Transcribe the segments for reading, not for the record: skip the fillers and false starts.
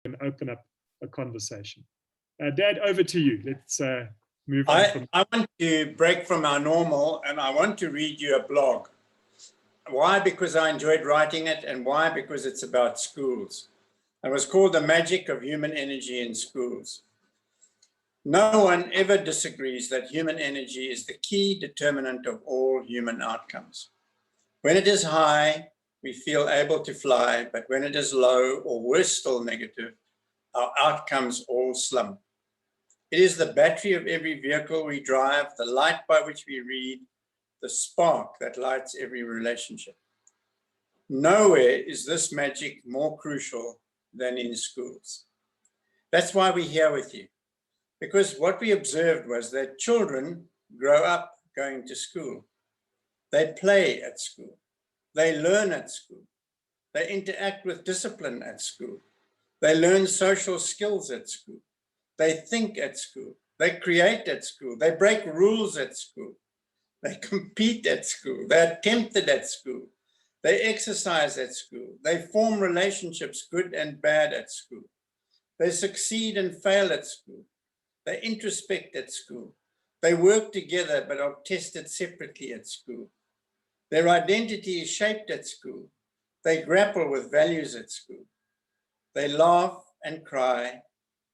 can open up a conversation. Dad, over to you. Let's move on. I want to break from our normal, and I want to read you a blog. Why? Because I enjoyed writing it, and why? Because it's about schools. It was called The Magic of Human Energy in Schools. No one ever disagrees that human energy is the key determinant of all human outcomes. When it is high, we feel able to fly, but when it is low, or worse still, negative, our outcomes all slump. It is the battery of every vehicle we drive, the light by which we read, the spark that lights every relationship. Nowhere is this magic more crucial than in schools. That's why we're here with you. Because what we observed was that children grow up going to school. They play at school. They learn at school. They interact with discipline at school. They learn social skills at school. They think at school. They create at school. They break rules at school. They compete at school. They're tempted at school. They exercise at school. They form relationships, good and bad, at school. They succeed and fail at school. They introspect at school. They work together but are tested separately at school. Their identity is shaped at school. They grapple with values at school. They laugh and cry.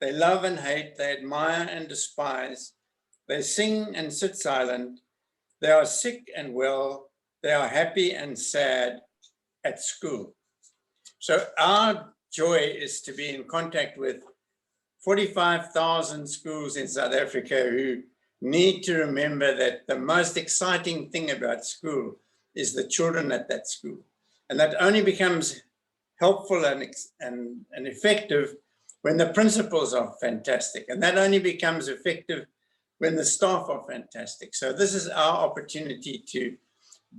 They love and hate. They admire and despise. They sing and sit silent. They are sick and well. They are happy and sad at school. So our joy is to be in contact with 45,000 schools in South Africa who need to remember that the most exciting thing about school is the children at that school. And that only becomes helpful and effective when the principals are fantastic. And that only becomes effective when the staff are fantastic. So this is our opportunity to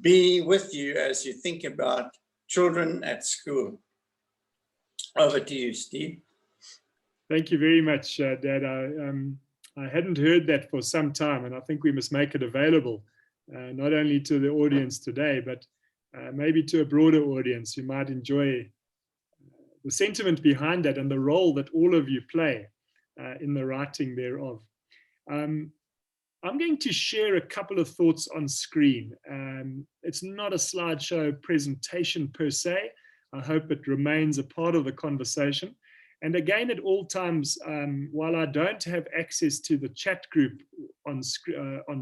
be with you as you think about children at school. Over to you, Steve. Thank you very much, Dad. I hadn't heard that for some time, and I think we must make it available, not only to the audience today, but maybe to a broader audience who might enjoy the sentiment behind that and the role that all of you play in the writing thereof. I'm going to share a couple of thoughts on screen. It's not a slideshow presentation per se. I hope it remains a part of the conversation. And again, at all times, while I don't have access to the chat group on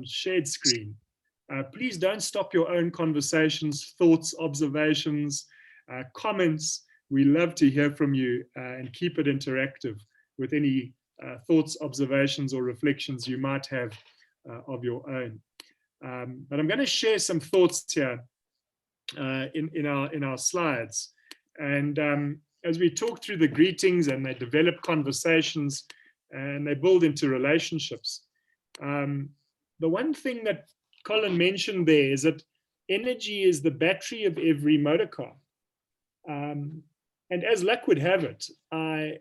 shared screen, please don't stop your own conversations, thoughts, observations, comments. We love to hear from you and keep it interactive with any thoughts, observations, or reflections you might have of your own. But I'm going to share some thoughts here in our slides. And as we talk through the greetings and they develop conversations and they build into relationships, the one thing that Colin mentioned there is that energy is the battery of every motor car. And as luck would have it, I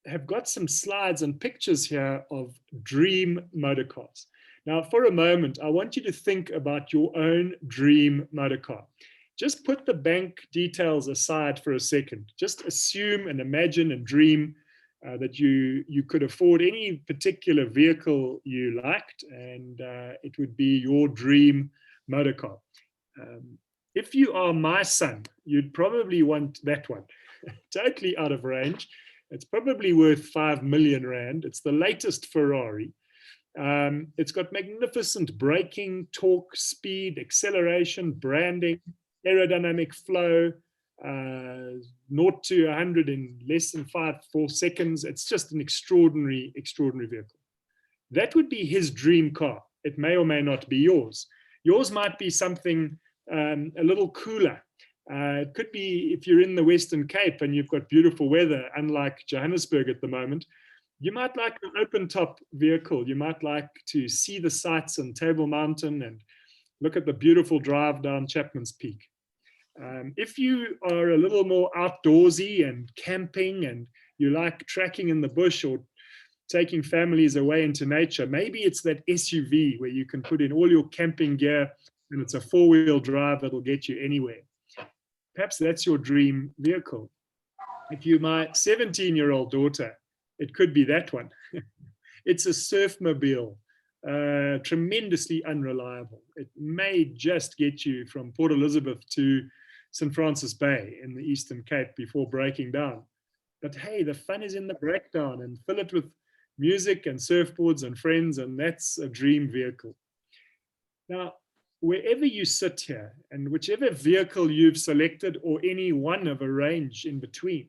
have got some slides and pictures here of dream motor cars. Now, for a moment, I want you to think about your own dream motor car. Just put the bank details aside for a second. Just assume and imagine and dream that you could afford any particular vehicle you liked, and it would be your dream motor car. If you are my son, you'd probably want that one. Totally out of range. It's probably worth 5 million rand. It's the latest Ferrari. It's got magnificent braking, torque, speed, acceleration, branding, aerodynamic flow, 0 to 100 in less than 4 seconds. It's just an extraordinary, extraordinary vehicle. That would be his dream car. It may or may not be yours. Yours might be something a little cooler. It could be if you're in the Western Cape and you've got beautiful weather, unlike Johannesburg at the moment, you might like an open top vehicle. You might like to see the sights on Table Mountain and look at the beautiful drive down Chapman's Peak. If you are a little more outdoorsy and camping and you like trekking in the bush or taking families away into nature, maybe it's that SUV where you can put in all your camping gear and it's a 4-wheel drive that'll get you anywhere. Perhaps that's your dream vehicle. If you're my 17-year-old daughter, it could be that one. It's a surfmobile, tremendously unreliable. It may just get you from Port Elizabeth to St. Francis Bay in the Eastern Cape before breaking down. But hey, the fun is in the breakdown, and fill it with music and surfboards and friends, and that's a dream vehicle. Now, wherever you sit here, and whichever vehicle you've selected, or any one of a range in between,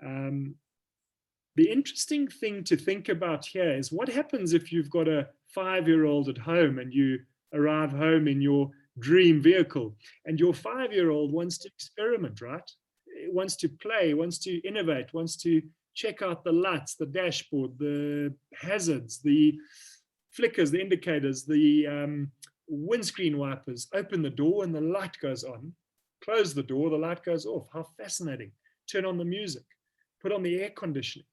the interesting thing to think about here is what happens if you've got a 5-year-old at home and you arrive home in your dream vehicle, and your 5-year-old wants to experiment, right? It wants to play, wants to innovate, wants to check out the lights, the dashboard, the hazards, the flickers, the indicators, the windscreen wipers. Open the door and the light goes on. Close the door, the light goes off. How fascinating. Turn on the music. Put on the air conditioning.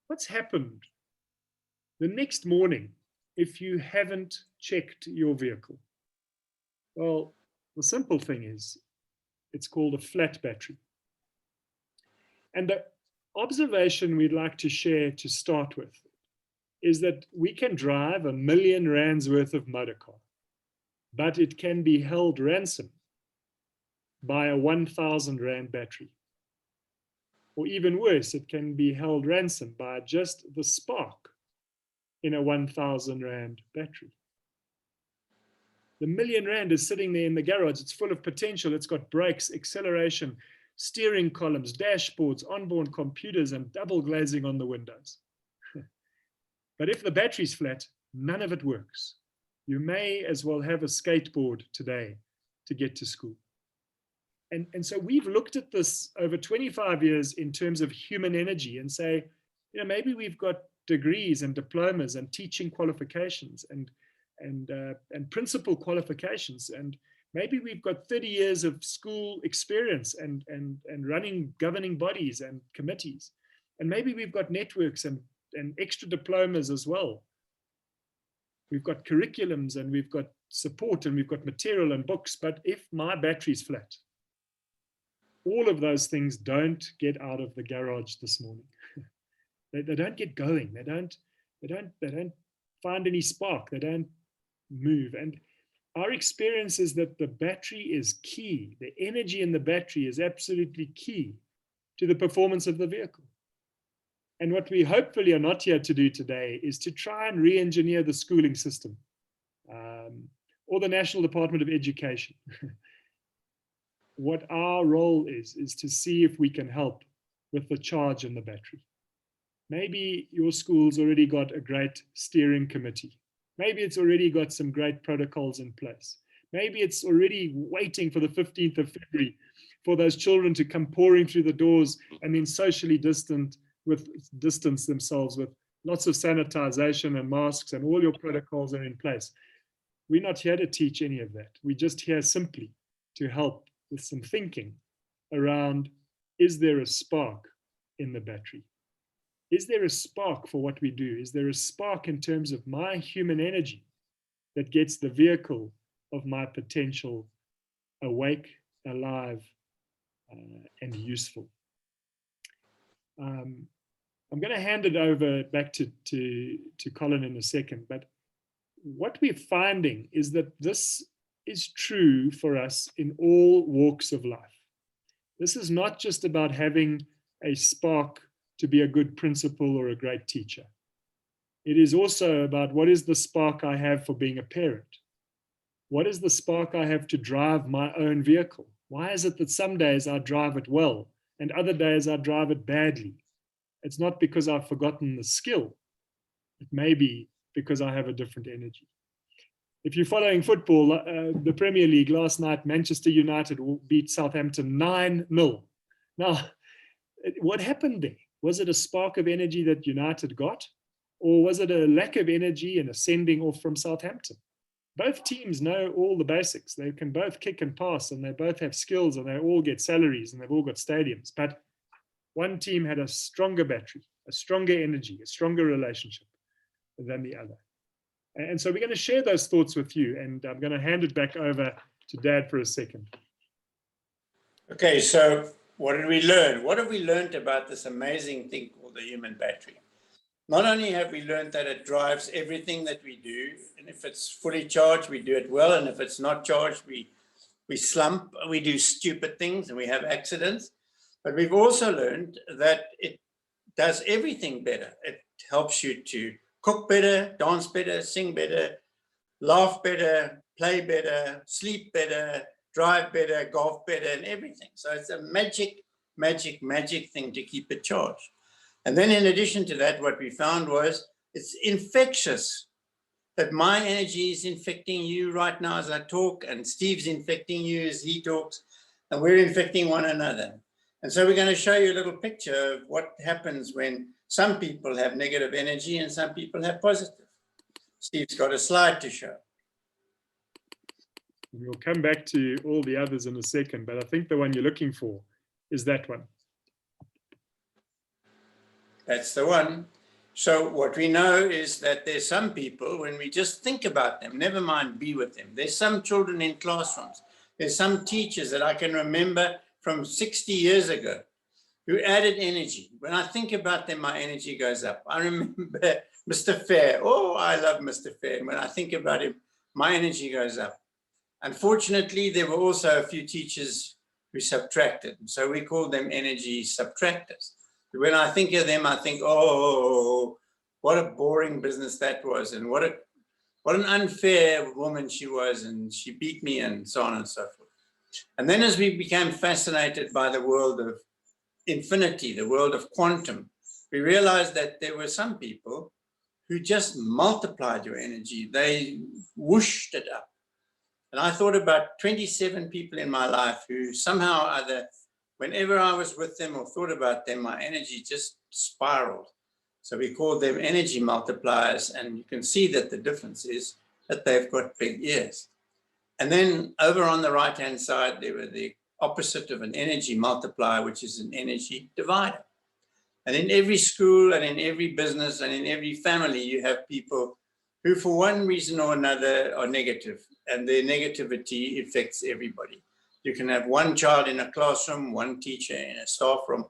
What's happened the next morning if you haven't checked your vehicle? Well, the simple thing is, it's called a flat battery. And the observation we'd like to share to start with is that we can drive R1 million worth of motor car, but it can be held ransom by a 1,000 Rand battery. Or even worse, it can be held ransom by just the spark in a 1,000 Rand battery. The R1 million is sitting there in the garage. It's full of potential. It's got brakes, acceleration, steering columns, dashboards, onboard computers, and double glazing on the windows. But if the battery's flat, none of it works. You may as well have a skateboard today to get to school. And so we've looked at this over 25 years in terms of human energy and say, maybe we've got degrees and diplomas and teaching qualifications and principal qualifications, and maybe we've got 30 years of school experience and running governing bodies and committees, and maybe we've got networks and extra diplomas as well. We've got curriculums and we've got support and we've got material and books, but if my battery's flat, all of those things don't get out of the garage this morning. They don't get going. They don't find any spark. They don't move. And our experience is that the battery is key. The energy in the battery is absolutely key to the performance of the vehicle. And what we hopefully are not here to do today is to try and re-engineer the schooling system or the National Department of Education. What our role is to see if we can help with the charge in the battery. Maybe your school's already got a great steering committee. Maybe it's already got some great protocols in place. Maybe it's already waiting for the 15th of February for those children to come pouring through the doors and then socially distance themselves with lots of sanitization and masks, and all your protocols are in place. We're not here to teach any of that. We're just here simply to help with some thinking around, is there a spark in the battery? Is there a spark for what we do? Is there a spark in terms of my human energy that gets the vehicle of my potential awake, alive, and useful? I'm going to hand it over back to Colin in a second, but what we're finding is that this is true for us in all walks of life. This is not just about having a spark to be a good principal or a great teacher. It is also about, what is the spark I have for being a parent? What is the spark I have to drive my own vehicle? Why is it that some days I drive it well and other days I drive it badly? It's not because I've forgotten the skill. It may be because I have a different energy. If you're following football, the Premier League last night, Manchester United beat Southampton 9-0. Now, what happened there? Was it a spark of energy that United got? Or was it a lack of energy and a sending off from Southampton? Both teams know all the basics. They can both kick and pass, and they both have skills, and they all get salaries, and they've all got stadiums. But one team had a stronger battery, a stronger energy, a stronger relationship than the other. And so we're going to share those thoughts with you, and I'm going to hand it back over to Dad for a second. Okay, so what did we learn? What have we learned about this amazing thing called the human battery? Not only have we learned that it drives everything that we do, and if it's fully charged, we do it well, and if it's not charged, we slump, we do stupid things, and we have accidents. But we've also learned that it does everything better. It helps you to cook better, dance better, sing better, laugh better, play better, sleep better, drive better, golf better, and everything. So it's a magic, magic, magic thing to keep it charged. And then in addition to that, what we found was it's infectious. That my energy is infecting you right now as I talk, and Steve's infecting you as he talks, and we're infecting one another. And so we're going to show you a little picture of what happens when some people have negative energy and some people have positive. Steve's got a slide to show. We'll come back to all the others in a second, but I think the one you're looking for is that one. That's the one. So what we know is that there's some people, when we just think about them, never mind be with them. There's some children in classrooms. There's some teachers that I can remember from 60 years ago who added energy. When I think about them, my energy goes up. I remember Mr. Fair. Oh, I love Mr. Fair. When I think about him, my energy goes up. Unfortunately, there were also a few teachers who subtracted. So we called them energy subtractors. When I think of them, I think, oh, what a boring business that was, and what an unfair woman she was, and she beat me, and so on and so forth. And then as we became fascinated by the world of infinity, the world of quantum, we realized that there were some people who just multiplied your energy. They whooshed it up. And I thought about 27 people in my life who somehow or other, whenever I was with them or thought about them, my energy just spiraled. So we called them energy multipliers, and you can see that the difference is that they've got big ears. And then over on the right-hand side, they were the opposite of an energy multiplier, which is an energy divider. And in every school and in every business and in every family, you have people who for one reason or another are negative, and their negativity affects everybody. You can have one child in a classroom, one teacher in a staff room.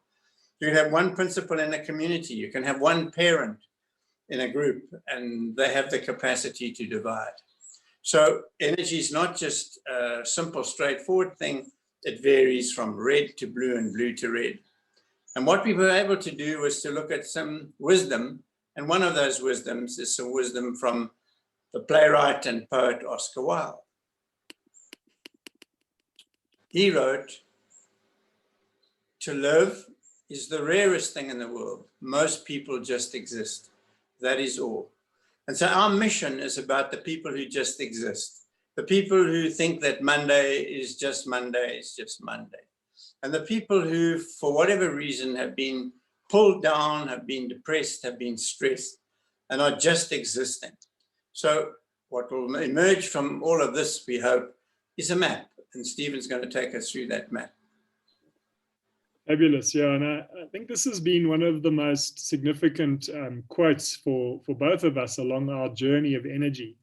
You can have one principal in a community. You can have one parent in a group, and they have the capacity to divide. So energy is not just a simple, straightforward thing. It varies from red to blue and blue to red. And what we were able to do was to look at some wisdom. And one of those wisdoms is some wisdom from the playwright and poet Oscar Wilde. He wrote, "To live is the rarest thing in the world. Most people just exist. That is all." And so our mission is about the people who just exist. The people who think that Monday is just Monday, is just Monday. And the people who, for whatever reason, have been pulled down, have been depressed, have been stressed, and are just existing. So what will emerge from all of this, we hope, is a map. And Stephen's going to take us through that map. Fabulous, yeah. And I think this has been one of the most significant quotes for both of us along our journey of energy.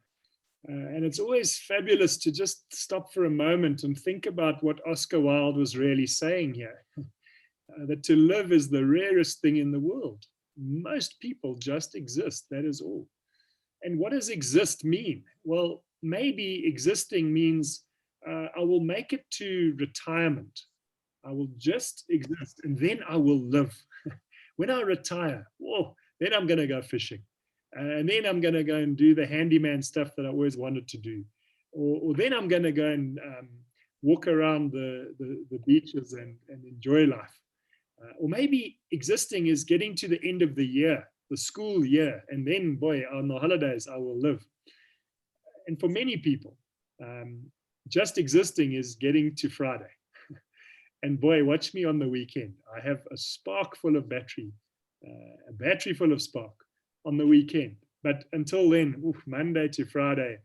And it's always fabulous to just stop for a moment and think about what Oscar Wilde was really saying here. That to live is the rarest thing in the world. Most people just exist, that is all. And what does exist mean? Well, maybe existing means I will make it to retirement. I will just exist, and then I will live. When I retire, whoa, then I'm going to go fishing. And then I'm going to go and do the handyman stuff that I always wanted to do. Or then I'm going to go and walk around the beaches and enjoy life. Or maybe existing is getting to the end of the year, the school year, and then, boy, on the holidays, I will live. And for many people, just existing is getting to Friday. And boy, watch me on the weekend. I have a spark full of battery, a battery full of spark on the weekend. But until then, Monday to Friday,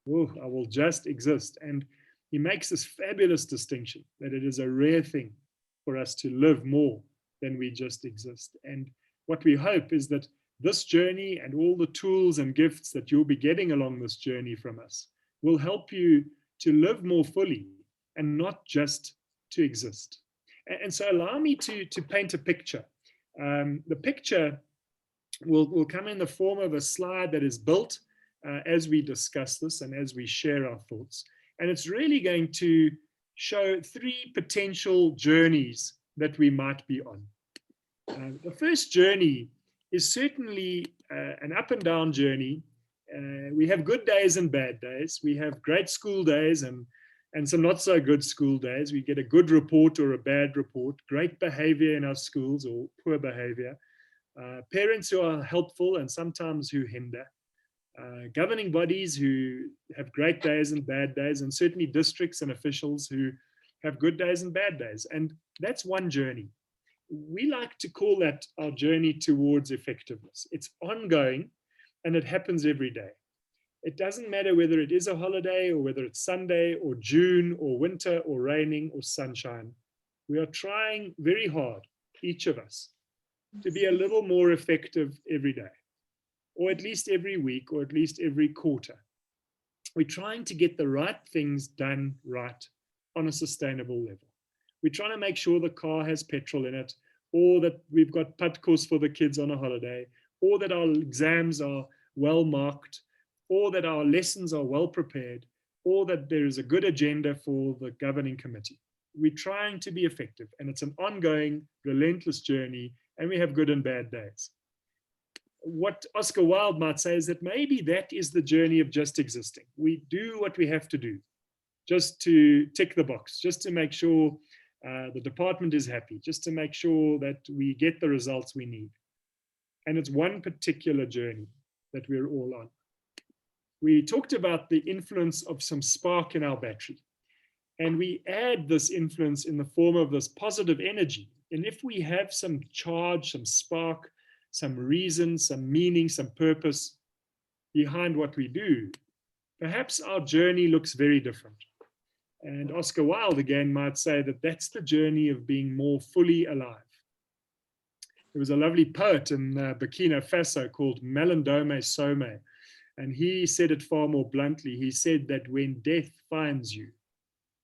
I will just exist. And he makes this fabulous distinction that it is a rare thing for us to live more than we just exist. And what we hope is that this journey and all the tools and gifts that you'll be getting along this journey from us will help you to live more fully and not just to exist. And so allow me to paint a picture. The picture will come in the form of a slide that is built as we discuss this and as we share our thoughts. And it's really going to show 3 potential journeys that we might be on. The first journey is certainly an up and down journey. We have good days and bad days. We have great school days and some not so good school days. We get a good report or a bad report, great behavior in our schools or poor behavior, parents who are helpful and sometimes who hinder, governing bodies who have great days and bad days, and certainly districts and officials who have good days and bad days. And that's one journey. We like to call that our journey towards effectiveness. It's ongoing and it happens every day. It doesn't matter whether it is a holiday or whether it's Sunday or June or winter or raining or sunshine. We are trying very hard, each of us, to be a little more effective every day, or at least every week, or at least every quarter. We're trying to get the right things done right on a sustainable level. We're trying to make sure the car has petrol in it, or that we've got padkos for the kids on a holiday, or that our exams are well marked, or that our lessons are well prepared, or that there is a good agenda for the governing committee. We're trying to be effective, and it's an ongoing, relentless journey, and we have good and bad days. What Oscar Wilde might say is that maybe that is the journey of just existing. We do what we have to do, just to tick the box, just to make sure the department is happy, just to make sure that we get the results we need. And it's one particular journey that we're all on. We talked about the influence of some spark in our battery. And we add this influence in the form of this positive energy. And if we have some charge, some spark, some reason, some meaning, some purpose behind what we do, perhaps our journey looks very different. And Oscar Wilde again might say that that's the journey of being more fully alive. There was a lovely poet in Burkina Faso called Malindome Some, and he said it far more bluntly. He said that when death finds you,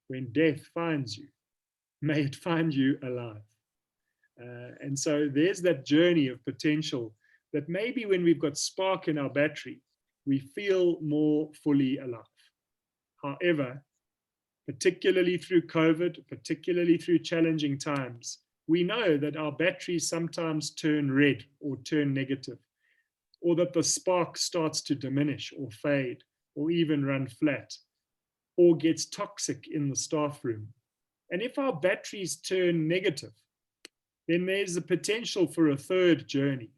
may it find you alive. And so there's that journey of potential that maybe when we've got spark in our battery, we feel more fully alive. However, particularly through COVID, particularly through challenging times, we know that our batteries sometimes turn red or turn negative, or that the spark starts to diminish or fade or even run flat, or gets toxic in the staff room. And if our batteries turn negative, then there's the potential for a third journey.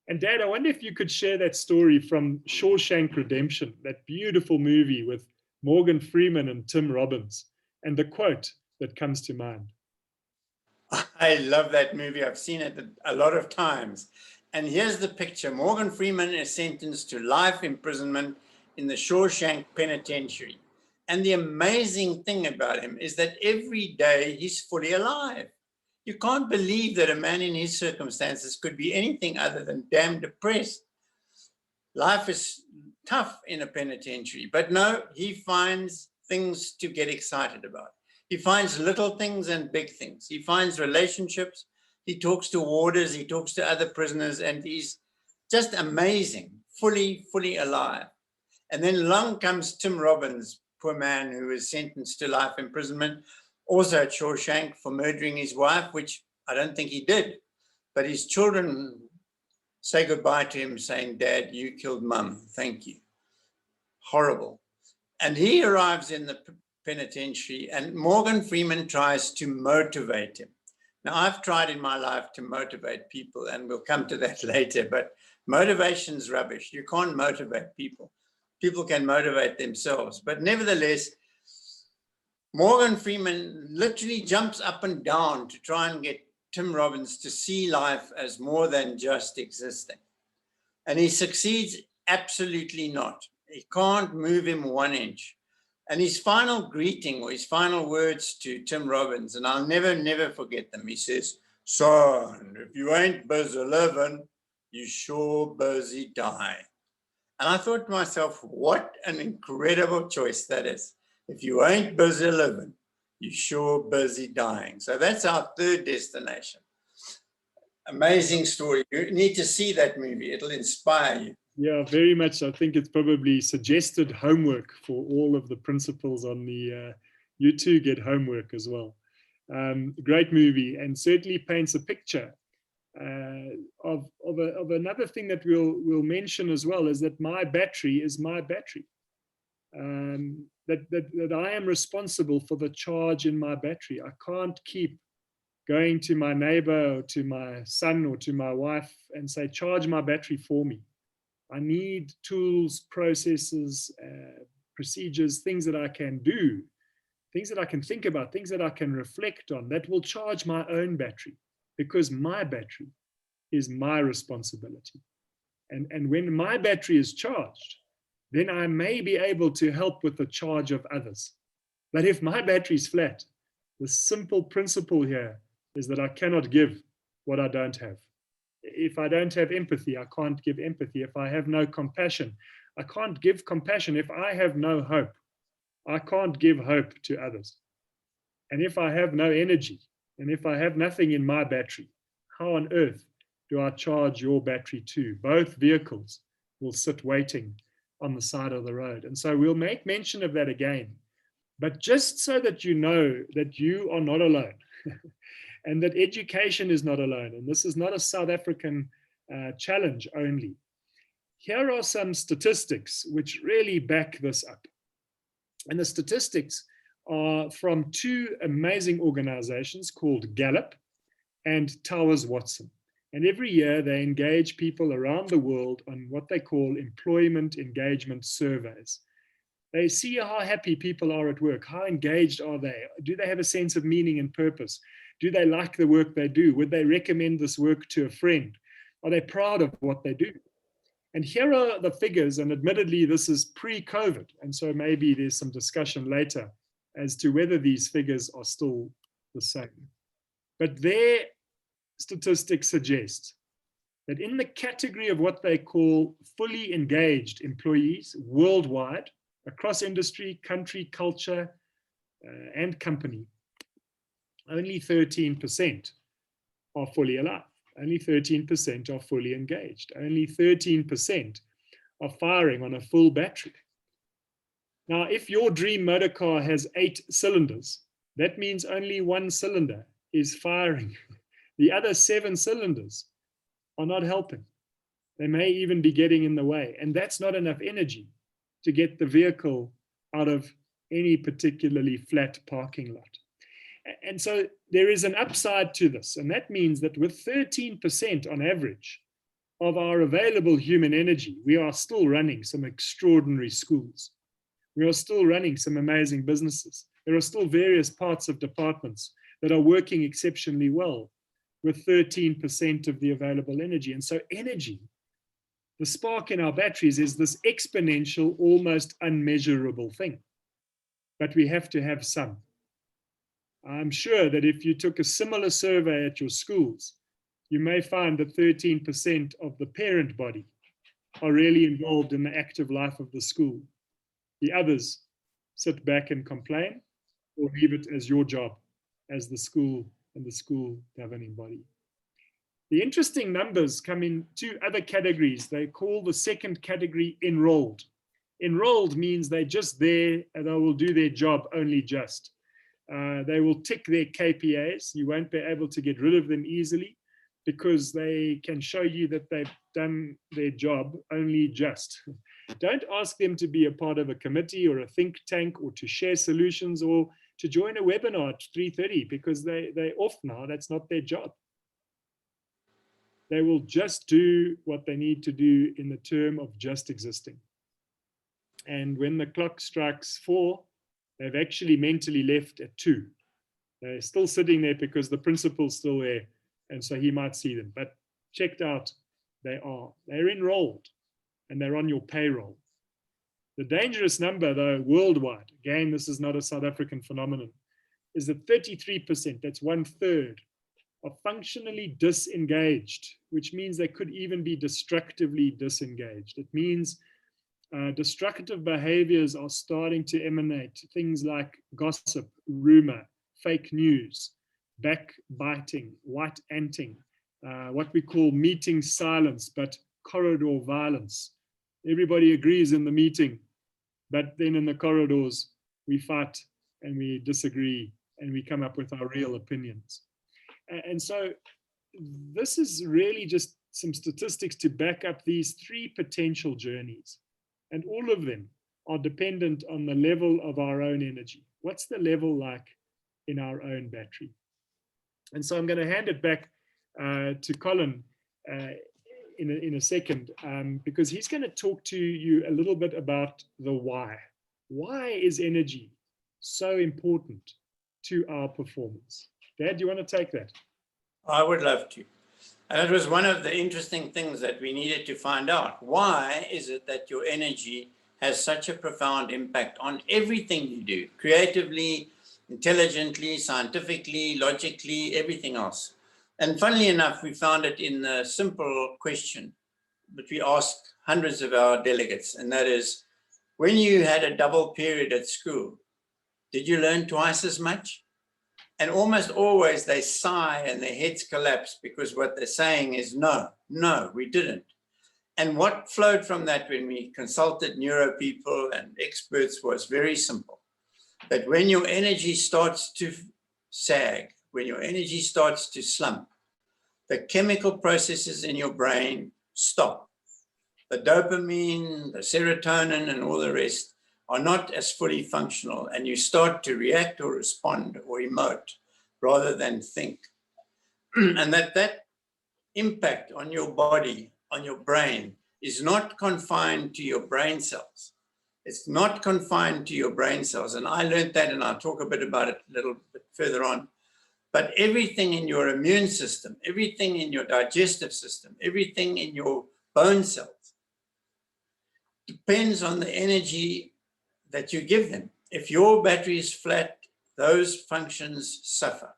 And Dad, I wonder if you could share that story from Shawshank Redemption, that beautiful movie with Morgan Freeman and Tim Robbins, and the quote that comes to mind. I love that movie. I've seen it a lot of times. And here's the picture. Morgan Freeman is sentenced to life imprisonment in the Shawshank Penitentiary. And the amazing thing about him is that every day he's fully alive. You can't believe that a man in his circumstances could be anything other than damn depressed. Life is tough in a penitentiary, but no, he finds things to get excited about. He finds little things and big things. He finds relationships. He talks to warders. He talks to other prisoners, and he's just amazing, fully alive. And then along comes Tim Robbins, poor man who is sentenced to life imprisonment, also at Shawshank for murdering his wife, which I don't think he did. But his children say goodbye to him saying, "Dad, you killed Mum. Thank you." Horrible. And he arrives in the penitentiary, and Morgan Freeman tries to motivate him. Now, I've tried in my life to motivate people, and we'll come to that later, but motivation's rubbish. You can't motivate people. People can motivate themselves. But nevertheless, Morgan Freeman literally jumps up and down to try and get Tim Robbins to see life as more than just existing. And he succeeds absolutely not. He can't move him 1 inch. And his final greeting or his final words to Tim Robbins, and I'll never forget them. He says, "Son, if you ain't busy living, you sure busy dying." And I thought to myself, what an incredible choice that is. If you ain't busy living, you're sure busy dying. So that's our third destination. Amazing story. You need to see that movie. It'll inspire you. Yeah, very much. I think it's probably suggested homework for all of the principals on the, you too get homework as well. Great movie, and certainly paints a picture of another thing that we'll mention as well, is that my battery is my battery. That I am responsible for the charge in my battery. I can't keep going to my neighbor or to my son or to my wife and say, charge my battery for me. I need tools, processes, procedures, things that I can do, things that I can think about, things that I can reflect on that will charge my own battery, because my battery is my responsibility. And when my battery is charged, then I may be able to help with the charge of others. But if my battery is flat, the simple principle here is that I cannot give what I don't have. If I don't have empathy, I can't give empathy. If I have no compassion, I can't give compassion. If I have no hope, I can't give hope to others. And if I have no energy, and if I have nothing in my battery, how on earth do I charge your battery too? Both vehicles will sit waiting on the side of the road. And so we'll make mention of that again. But just so that you know that you are not alone, and that education is not alone, and this is not a South African challenge only. Here are some statistics which really back this up. And the statistics are from two amazing organizations called Gallup and Towers Watson. And every year they engage people around the world on what they call employment engagement surveys. They see how happy people are at work. How engaged are they? Do they have a sense of meaning and purpose? Do they like the work they do? Would they recommend this work to a friend? Are they proud of what they do? And here are the figures, and admittedly, this is pre-COVID. And so maybe there's some discussion later as to whether these figures are still the same. But their statistics suggest that in the category of what they call fully engaged employees worldwide, across industry, country, culture, and company, only 13% are fully alive. Only 13% are fully engaged. Only 13% are firing on a full battery. Now, if your dream motor car has 8 cylinders, that means only 1 cylinder is firing. The other 7 cylinders are not helping. They may even be getting in the way. And that's not enough energy to get the vehicle out of any particularly flat parking lot. And so there is an upside to this. And that means that with 13% on average of our available human energy, we are still running some extraordinary schools. We are still running some amazing businesses. There are still various parts of departments that are working exceptionally well with 13% of the available energy. And so energy, the spark in our batteries, is this exponential, almost unmeasurable thing. But we have to have some. I'm sure that if you took a similar survey at your schools, you may find that 13% of the parent body are really involved in the active life of the school. The others sit back and complain, or leave it as your job as the school and the school governing body. The interesting numbers come in two other categories. They call the second category enrolled. Enrolled means they're just there and they will do their job only just. They will tick their KPIs. You won't be able to get rid of them easily because they can show you that they've done their job only just. Don't ask them to be a part of a committee or a think tank or to share solutions or to join a webinar at 3:30 because they're off now. That's not their job. They will just do what they need to do in the term of just existing. And when the clock strikes 4, they've actually mentally left at 2. They're still sitting there because the principal's still there. And so he might see them. But checked out, they're enrolled and they're on your payroll. The dangerous number, though, worldwide, again, this is not a South African phenomenon, is that 33%, that's 1/3, are functionally disengaged, which means they could even be destructively disengaged. It means Destructive behaviors are starting to emanate. Things like gossip, rumor, fake news, backbiting, white anting, what we call meeting silence, but corridor violence. Everybody agrees in the meeting, but then in the corridors, we fight and we disagree and we come up with our real opinions. And so this is really just some statistics to back up these three potential journeys. And all of them are dependent on the level of our own energy. What's the level like in our own battery? And so I'm going to hand it back to Colin in a second, because he's going to talk to you a little bit about the why. Why is energy so important to our performance? Dad, do you want to take that? I would love to. And it was one of the interesting things that we needed to find out. Why is it that your energy has such a profound impact on everything you do, creatively, intelligently, scientifically, logically, everything else? And funnily enough, we found it in a simple question that we asked hundreds of our delegates, and that is, when you had a double period at school, did you learn twice as much? And almost always they sigh and their heads collapse, because what they're saying is, no, we didn't. And what flowed from that when we consulted neuro people and experts was very simple. That when your energy starts to sag, when your energy starts to slump, the chemical processes in your brain stop. The dopamine, the serotonin, and all the rest are not as fully functional, and you start to react or respond or emote rather than think. And that impact on your body, on your brain, is not confined to your brain cells. It's not confined to your brain cells. And I learned that, and I'll talk a bit about it a little bit further on. But everything in your immune system, everything in your digestive system, everything in your bone cells depends on the energy that you give them. If your battery is flat, those functions suffer.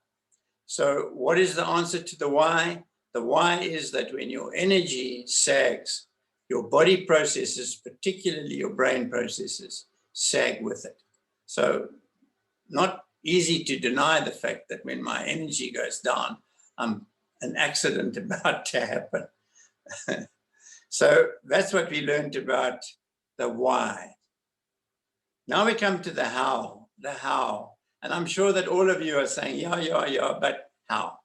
So what is the answer to the why? The why is that when your energy sags, your body processes, particularly your brain processes, sag with it. So not easy to deny the fact that when my energy goes down, I'm an accident about to happen. So that's what we learned about the why. Now we come to the how. And I'm sure that all of you are saying, yeah, but how?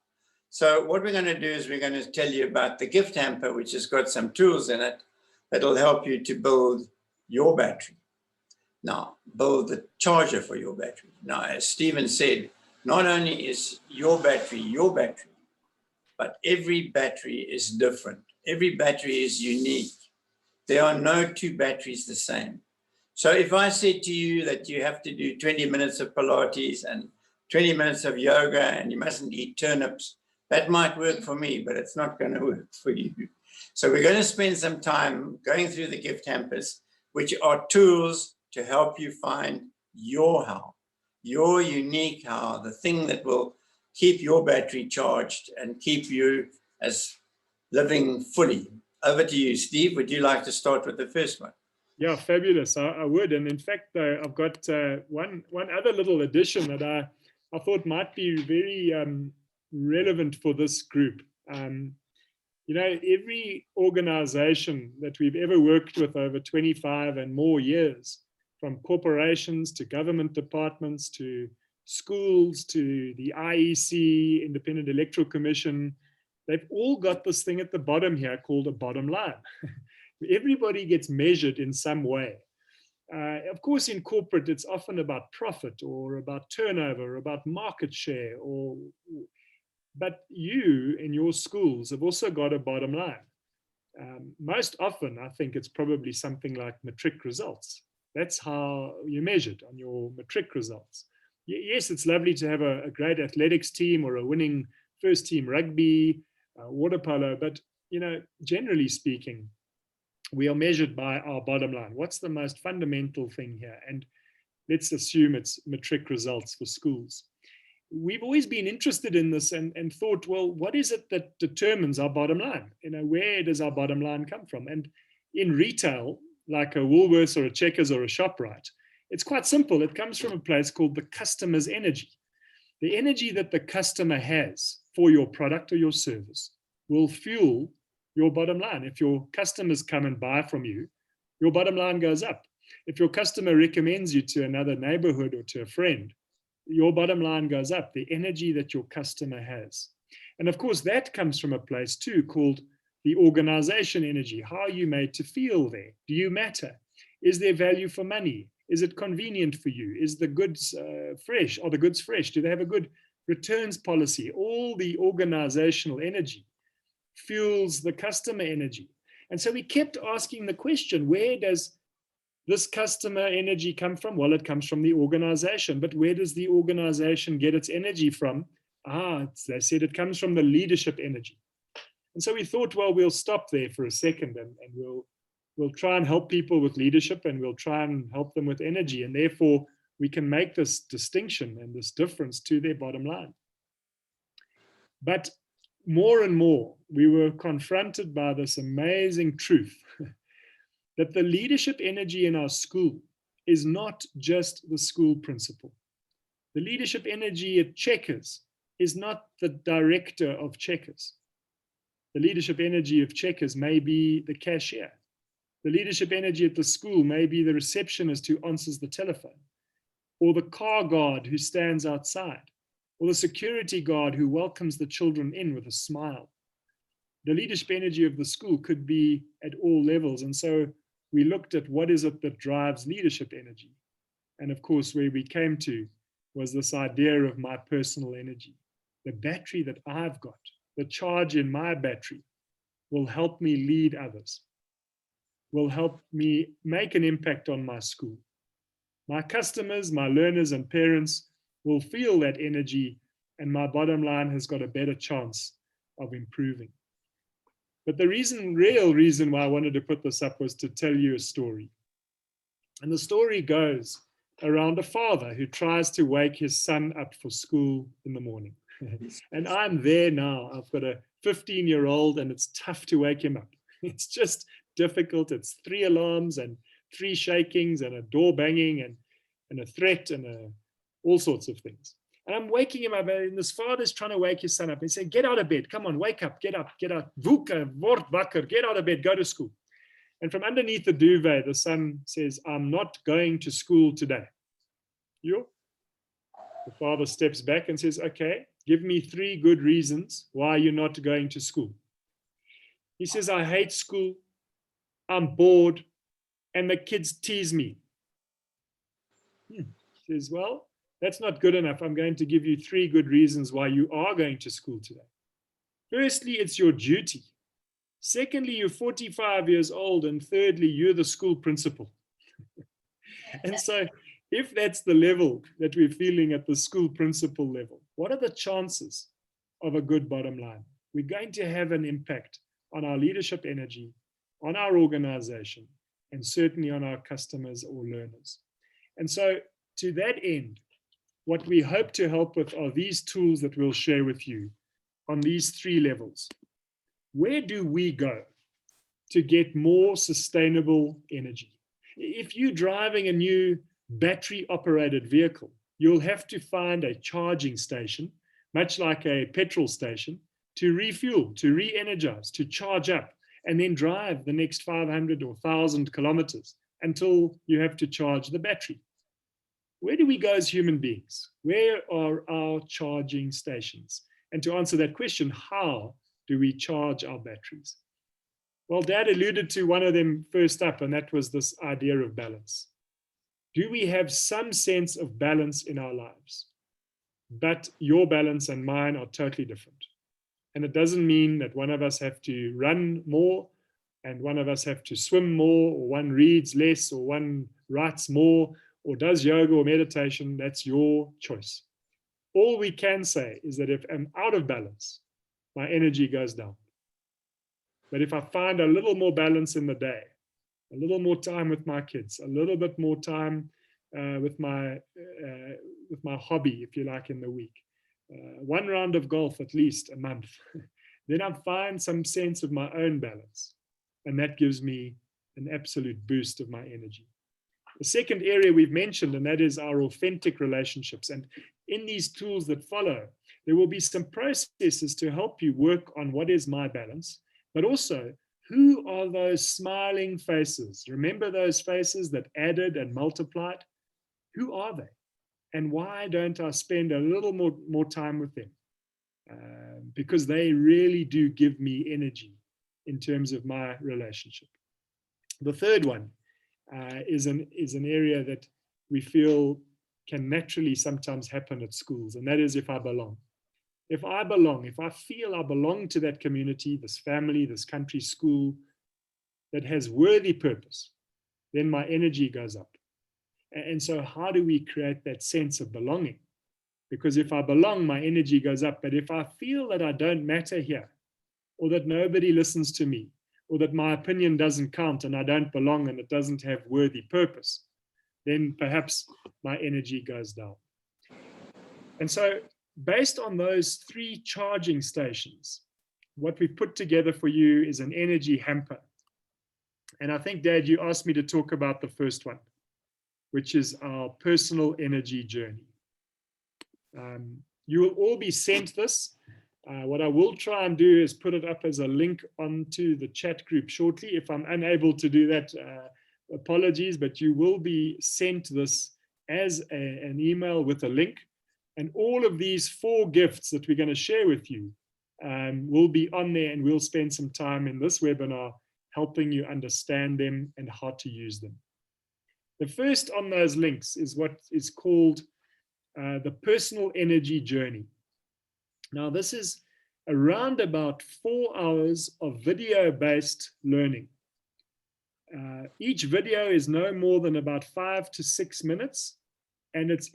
So what we're going to do is we're going to tell you about the gift hamper, which has got some tools in it that'll help you to build your battery. Now, build the charger for your battery. Now, as Stephen said, not only is your battery, but every battery is different. Every battery is unique. There are no two batteries the same. So if I said to you that you have to do 20 minutes of Pilates and 20 minutes of yoga and you mustn't eat turnips, that might work for me, but it's not going to work for you. So we're going to spend some time going through the gift hampers, which are tools to help you find your how, your unique how, the thing that will keep your battery charged and keep you as living fully. Over to you, Steve. Would you like to start with the first one? Yeah, fabulous. I would. And in fact, I've got one other little addition that I thought might be very relevant for this group. You know, every organization that we've ever worked with over 25 and more years, from corporations to government departments to schools to the IEC, Independent Electoral Commission, they've all got this thing at the bottom here called a bottom line. Everybody gets measured in some way. Of course, in corporate, it's often about profit or about turnover, or about market share, but you in your schools have also got a bottom line. Most often, I think it's probably something like matric results. That's how you're measured, on your matric results. Yes, it's lovely to have a great athletics team or a winning first team rugby, water polo, but you know, generally speaking, we are measured by our bottom line. What's the most fundamental thing here? And let's assume it's matric results for schools. We've always been interested in this and thought, well, what is it that determines our bottom line? You know, where does our bottom line come from? And in retail, like a Woolworths or a Checkers or a ShopRite. It's quite simple. It comes from a place called the customer's energy. The energy that the customer has for your product or your service will fuel your bottom line. If your customers come and buy from you, your bottom line goes up. If your customer recommends you to another neighborhood or to a friend, your bottom line goes up, the energy that your customer has. And of course, that comes from a place too called the organization energy. How are you made to feel there? Do you matter? Is there value for money? Is it convenient for you? Is the goods fresh? Are the goods fresh? Do they have a good returns policy? All the organizational energy fuels the customer energy. And so we kept asking the question, where does this customer energy come from? Well, it comes from the organization. But where does the organization get its energy from? They said it comes from the leadership energy. And so we thought, well, we'll stop there for a second and we'll try and help people with leadership, and we'll try and help them with energy. And therefore, we can make this distinction and this difference to their bottom line. But more and more, we were confronted by this amazing truth that the leadership energy in our school is not just the school principal. The leadership energy at Checkers is not the director of Checkers. The leadership energy of Checkers may be the cashier. The leadership energy at the school may be the receptionist who answers the telephone, or the car guard who stands outside, or the security guard who welcomes the children in with a smile. The leadership energy of the school could be at all levels. And so we looked at what is it that drives leadership energy. And of course, where we came to was this idea of my personal energy. The battery that I've got, the charge in my battery, will help me lead others, will help me make an impact on my school. My customers, my learners and parents will feel that energy, and my bottom line has got a better chance of improving. But the real reason why I wanted to put this up was to tell you a story. And the story goes around a father who tries to wake his son up for school in the morning. And I'm there now. I've got a 15-year-old, and it's tough to wake him up. It's just difficult. It's 3 alarms and 3 shakings and a door banging and a threat and all sorts of things. And I'm waking him up, and this father's trying to wake his son up. He said, get out of bed. Come on, wake up, get up. Woeke, word wakker, get out of bed, go to school. And from underneath the duvet, the son says, I'm not going to school today. You? The father steps back and says, okay, give me 3 good reasons why you're not going to school. He says, I hate school, I'm bored, and the kids tease me. He says, well, that's not good enough. I'm going to give you 3 good reasons why you are going to school today. Firstly, it's your duty. Secondly, you're 45 years old. And thirdly, you're the school principal. And so if that's the level that we're feeling at the school principal level, what are the chances of a good bottom line? We're going to have an impact on our leadership energy, on our organization, and certainly on our customers or learners. And so to that end, what we hope to help with are these tools that we'll share with you on these 3 levels. Where do we go to get more sustainable energy? If you're driving a new battery-operated vehicle, you'll have to find a charging station, much like a petrol station, to refuel, to re-energize, to charge up, and then drive the next 500 or 1,000 kilometers until you have to charge the battery. Where do we go as human beings? Where are our charging stations? And to answer that question, how do we charge our batteries? Well, Dad alluded to one of them first up, and that was this idea of balance. Do we have some sense of balance in our lives? But your balance and mine are totally different. And it doesn't mean that one of us have to run more and one of us have to swim more, or one reads less, or one writes more, or does yoga or meditation. That's your choice. All we can say is that if I'm out of balance, my energy goes down. But if I find a little more balance in the day, a little more time with my kids, a little bit more time with my hobby, if you like, in the week, 1 round of golf at least a month, then I find some sense of my own balance. And that gives me an absolute boost of my energy. The second area we've mentioned, and that is our authentic relationships. And in these tools that follow, there will be some processes to help you work on what is my balance, but also who are those smiling faces? Remember those faces that added and multiplied? Who are they? And why don't I spend a little more time with them? Because they really do give me energy in terms of my relationship. The third one is an area that we feel can naturally sometimes happen at schools, and that is if I belong. If I belong, if I feel I belong to that community, this family, this country, school that has worthy purpose, then my energy goes up. And so how do we create that sense of belonging? Because if I belong, my energy goes up. But if I feel that I don't matter here, or that nobody listens to me, or that my opinion doesn't count and I don't belong and it doesn't have worthy purpose, then perhaps my energy goes down. And so based on those three charging stations, what we've put together for you is an energy hamper. And I think, Dad, you asked me to talk about the first one, which is our personal energy journey. You will all be sent this. What I will try and do is put it up as a link onto the chat group shortly. If I'm unable to do that, apologies, but you will be sent this as an email with a link. And all of these 4 gifts that we're going to share with you will be on there, and we'll spend some time in this webinar helping you understand them and how to use them. The first on those links is what is called the personal energy journey. Now, this is around about 4 hours of video-based learning. Each video is no more than about 5 to 6 minutes, and it's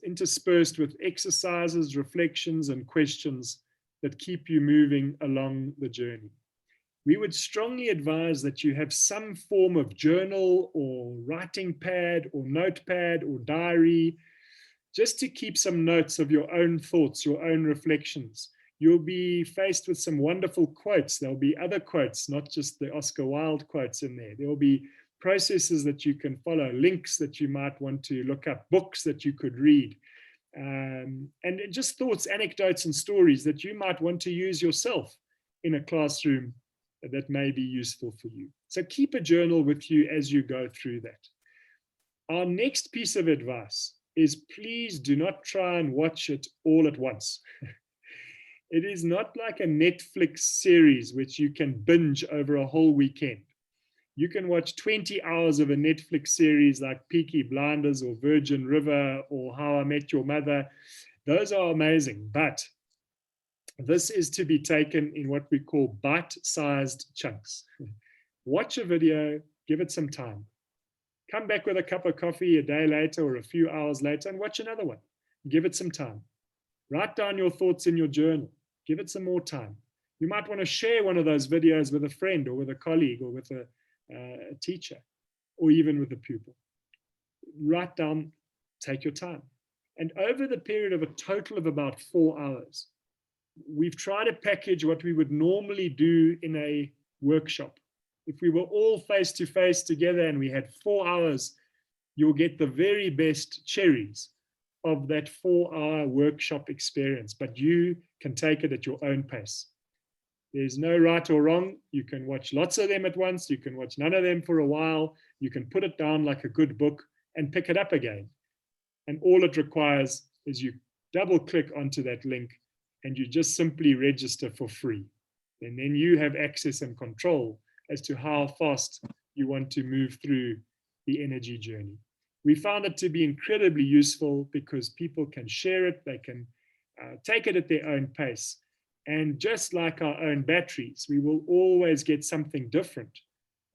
interspersed with exercises, reflections, and questions that keep you moving along the journey. We would strongly advise that you have some form of journal or writing pad or notepad or diary, just to keep some notes of your own thoughts, your own reflections. You'll be faced with some wonderful quotes. There'll be other quotes, not just the Oscar Wilde quotes in there. There'll be processes that you can follow, links that you might want to look up, books that you could read, and just thoughts, anecdotes, and stories that you might want to use yourself in a classroom that may be useful for you. So keep a journal with you as you go through that. Our next piece of advice is, please do not try and watch it all at once. It is not like a Netflix series which you can binge over a whole weekend. You can watch 20 hours of a Netflix series like Peaky Blinders or Virgin River or How I Met Your Mother. Those are amazing, but this is to be taken in what we call bite-sized chunks. Watch a video, give it some time. Come back with a cup of coffee a day later or a few hours later and watch another one. Give it some time. Write down your thoughts in your journal. Give it some more time. You might want to share one of those videos with a friend or with a colleague or with a teacher or even with a pupil. Write down, take your time. And over the period of a total of about 4 hours, we've tried to package what we would normally do in a workshop. If we were all face to face together and we had 4 hours, you'll get the very best cherries of that 4-hour workshop experience, but you can take it at your own pace. There's no right or wrong. You can watch lots of them at once. You can watch none of them for a while. You can put it down like a good book and pick it up again. And all it requires is you double click onto that link and you just simply register for free. And then you have access and control as to how fast you want to move through the energy journey. We found it to be incredibly useful because people can share it, they can take it at their own pace. And just like our own batteries, we will always get something different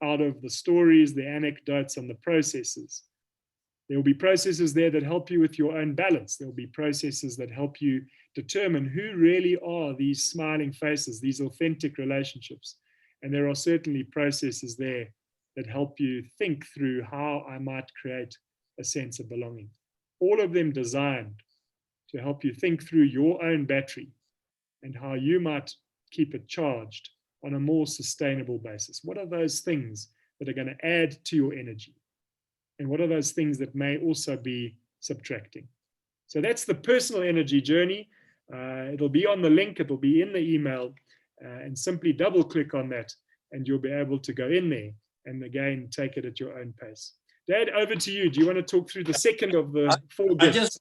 out of the stories, the anecdotes, and the processes. There will be processes there that help you with your own balance. There will be processes that help you determine who really are these smiling faces, these authentic relationships. And there are certainly processes there that help you think through how I might create a sense of belonging. All of them designed to help you think through your own battery and how you might keep it charged on a more sustainable basis. What are those things that are going to add to your energy? And what are those things that may also be subtracting? So that's the personal energy journey. It'll be on the link, it'll be in the email, and simply double click on that and you'll be able to go in there and again take it at your own pace. Dad, over to you. Do you want to talk through the second of the 4 gifts?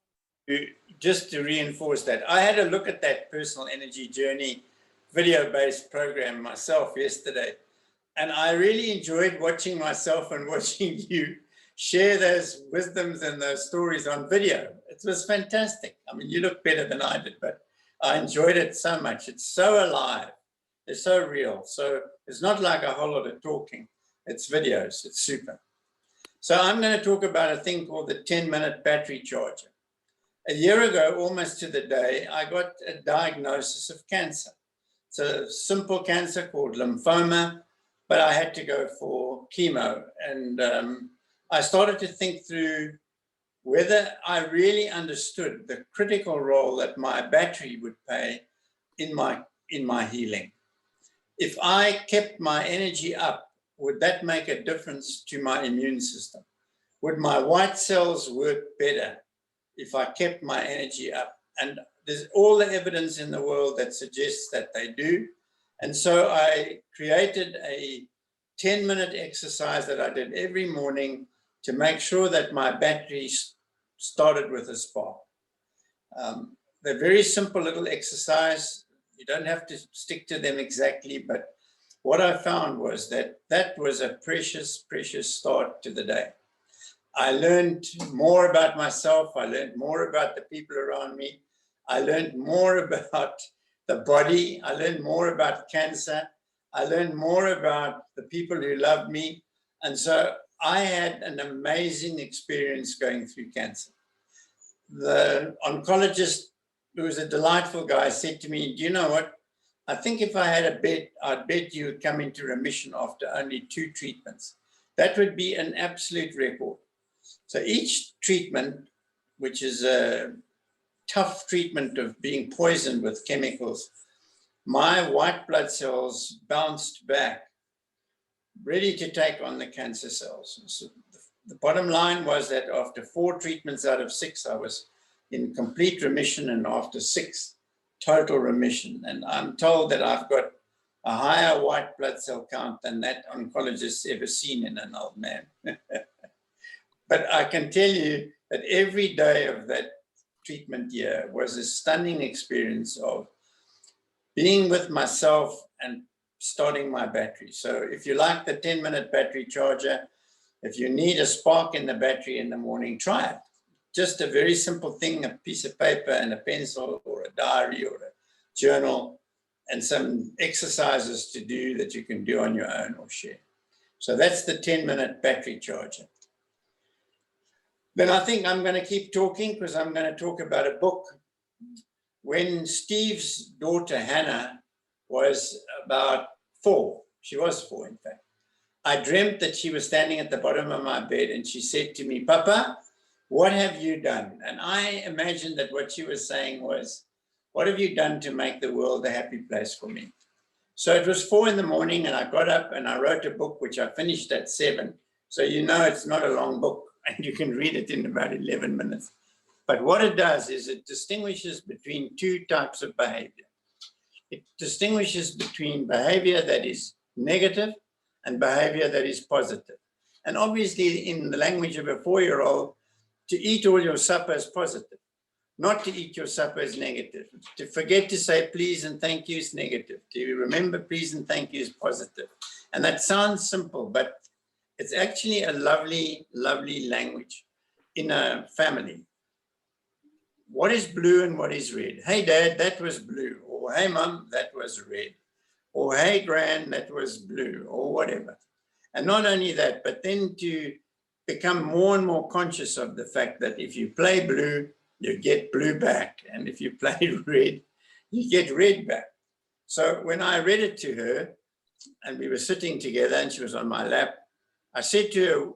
Just to reinforce that, I had a look at that personal energy journey video-based program myself yesterday, and I really enjoyed watching myself and watching you share those wisdoms and those stories on video. It was fantastic. I mean, you look better than I did, but I enjoyed it so much. It's so alive. It's so real. So it's not like a whole lot of talking. It's videos. It's super. So I'm going to talk about a thing called the 10-minute battery charger. A year ago, almost to the day, I got a diagnosis of cancer. It's a simple cancer called lymphoma, but I had to go for chemo. And I started to think through whether I really understood the critical role that my battery would play in my healing. If I kept my energy up, would that make a difference to my immune system? Would my white cells work better if I kept my energy up? And there's all the evidence in the world that suggests that they do. And so I created a 10-minute exercise that I did every morning to make sure that my battery started with a spark. They're very simple little exercise. You don't have to stick to them exactly, but what I found was that that was a precious, precious start to the day. I learned more about myself. I learned more about the people around me. I learned more about the body. I learned more about cancer. I learned more about the people who love me. And so I had an amazing experience going through cancer. The oncologist, who was a delightful guy, said to me, do you know what? I think if I had a bet, I'd bet you would come into remission after only 2 treatments. That would be an absolute record. So each treatment, which is a tough treatment of being poisoned with chemicals, my white blood cells bounced back, ready to take on the cancer cells. So the bottom line was that after 4 treatments out of 6, I was in complete remission, and after 6, total remission. And I'm told that I've got a higher white blood cell count than that oncologist's ever seen in an old man. But I can tell you that every day of that treatment year was a stunning experience of being with myself and starting my battery. So if you like the 10-minute battery charger, if you need a spark in the battery in the morning, try it. Just a very simple thing, a piece of paper and a pencil or a diary or a journal, and some exercises to do that you can do on your own or share. So that's the 10-minute battery charger. Then I think I'm going to keep talking because I'm going to talk about a book. When Steve's daughter, Hannah, was about 4, she was 4 in fact, I dreamt that she was standing at the bottom of my bed and she said to me, Papa, what have you done? And I imagined that what she was saying was, what have you done to make the world a happy place for me? So it was 4 in the morning and I got up and I wrote a book which I finished at 7. So you know it's not a long book and you can read it in about 11 minutes. But what it does is it distinguishes between 2 types of behavior. It distinguishes between behavior that is negative and behavior that is positive. And obviously in the language of a 4-year-old, to eat all your supper is positive. Not to eat your supper is negative. To forget to say please and thank you is negative. To remember please and thank you is positive. And that sounds simple, but it's actually a lovely, lovely language in a family. What is blue and what is red? Hey, Dad, that was blue. Or hey, Mom, that was red. Or hey, Gran, that was blue, or whatever. And not only that, but then to become more and more conscious of the fact that if you play blue, you get blue back. And if you play red, you get red back. So when I read it to her, and we were sitting together and she was on my lap, I said to her,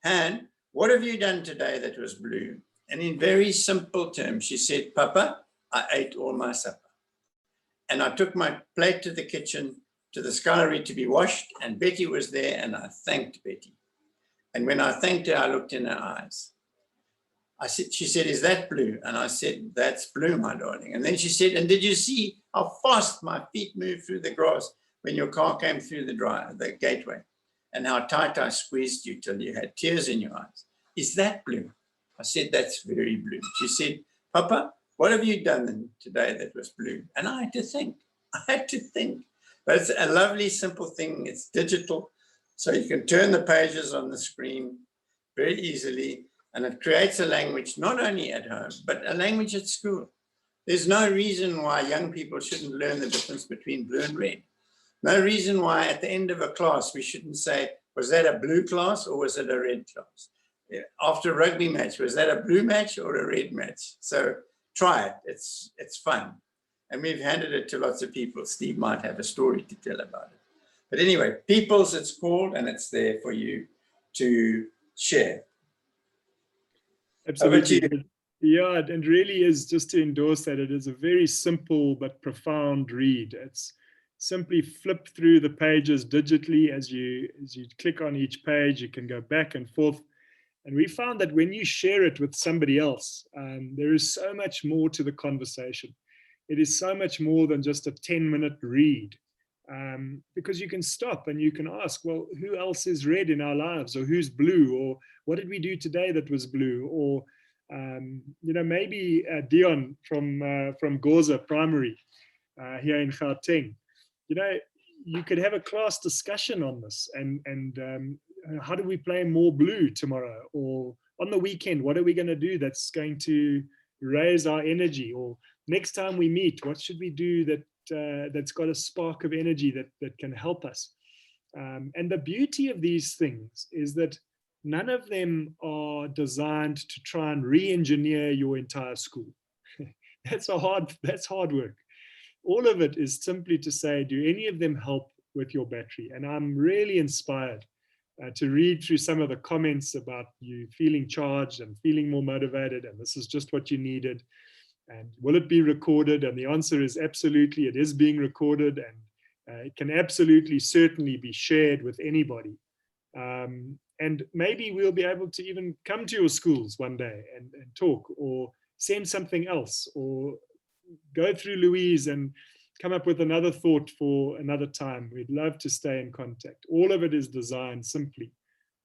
Han, what have you done today that was blue? And in very simple terms, she said, Papa, I ate all my supper. And I took my plate to the kitchen to the scullery to be washed, and Betty was there, and I thanked Betty. And when I thanked her, I looked in her eyes. She said, is that blue? And I said, that's blue, my darling. And then she said, and did you see how fast my feet moved through the grass when your car came through the gateway? And how tight I squeezed you till you had tears in your eyes. Is that blue? I said, that's very blue. She said, Papa, what have you done today that was blue? And I had to think. But it's a lovely, simple thing. It's digital. So you can turn the pages on the screen very easily. And it creates a language, not only at home, but a language at school. There's no reason why young people shouldn't learn the difference between blue and red. No reason why at the end of a class, we shouldn't say, was that a blue class or was it a red class? After a rugby match, was that a blue match or a red match? So try it, it's fun. And we've handed it to lots of people. Steve might have a story to tell about it. But anyway, Peoples it's called, and it's there for you to share. Absolutely. Yeah, and really is, just to endorse that, it is a very simple but profound read. It's simply flip through the pages digitally. As you click on each page, you can go back and forth. And we found that when you share it with somebody else, there is so much more to the conversation. It is so much more than just a 10-minute read, because you can stop and you can ask, well, who else is red in our lives, or who's blue, or what did we do today that was blue, or maybe Dion from Goza Primary here in Gauteng. You could have a class discussion on this, and how do we play more blue tomorrow, or on the weekend, what are we going to do that's going to raise our energy, or next time we meet, what should we do that's got a spark of energy that can help us. And the beauty of these things is that none of them are designed to try and re-engineer your entire school. That's hard work. All of it is simply to say, do any of them help with your battery? And I'm really inspired to read through some of the comments about you feeling charged and feeling more motivated, and this is just what you needed. And will it be recorded? And the answer is absolutely, it is being recorded, and it can absolutely, certainly be shared with anybody. And maybe we'll be able to even come to your schools one day and talk, or send something else, or go through Louise and come up with another thought for another time. We'd love to stay in contact. All of it is designed simply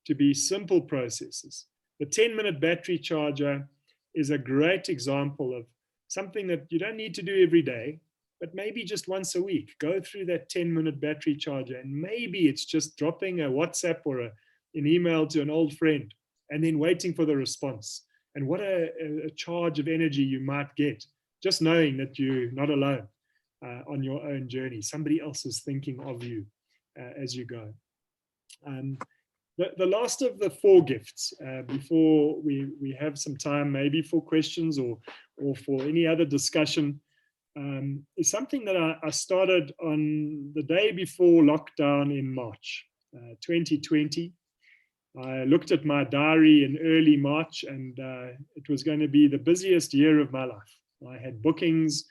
to be simple processes. The 10-minute battery charger is a great example of something that you don't need to do every day, but maybe just once a week. Go through that 10-minute battery charger, and maybe it's just dropping a WhatsApp or an email to an old friend, and then waiting for the response. And what a charge of energy you might get, just knowing that you're not alone on your own journey. Somebody else is thinking of you as you go. The last of the 4 gifts, before we have some time maybe for questions or for any other discussion, is something that I started on the day before lockdown in March 2020. I looked at my diary in early March, and it was going to be the busiest year of my life. I had bookings,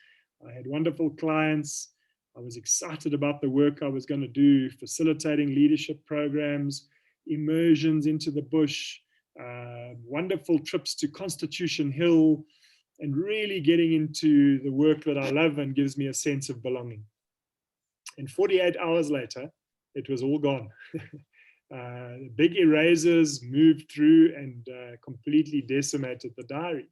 I had wonderful clients, I was excited about the work I was going to do, facilitating leadership programs, immersions into the bush, wonderful trips to Constitution Hill, and really getting into the work that I love and gives me a sense of belonging. And 48 hours later, it was all gone. Big erasers moved through and completely decimated the diary.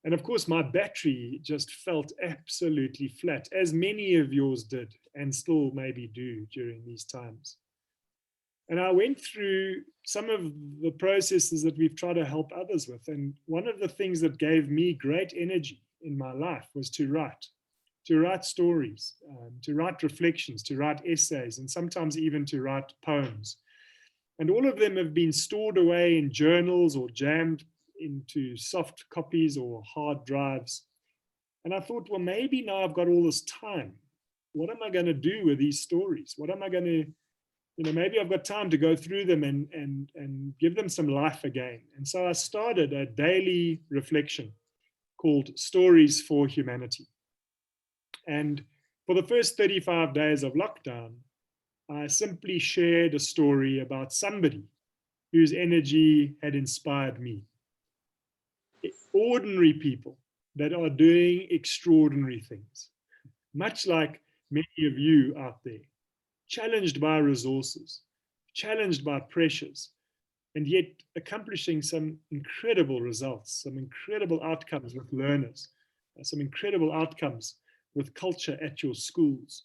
And of course, my battery just felt absolutely flat, as many of yours did, and still maybe do during these times. And I went through some of the processes that we've tried to help others with. And one of the things that gave me great energy in my life was to write stories, to write reflections, to write essays, and sometimes even to write poems. And all of them have been stored away in journals or jammed into soft copies or hard drives. And I thought, well, maybe now I've got all this time. What am I going to do with these stories? What am I going to, maybe I've got time to go through them and give them some life again. And so I started a daily reflection called Stories for Humanity. And For the first 35 days of lockdown, I simply shared a story about somebody whose energy had inspired me. Ordinary people that are doing extraordinary things, much like many of you out there, challenged by resources, challenged by pressures, and yet accomplishing some incredible results, some incredible outcomes with learners, some incredible outcomes with culture at your schools.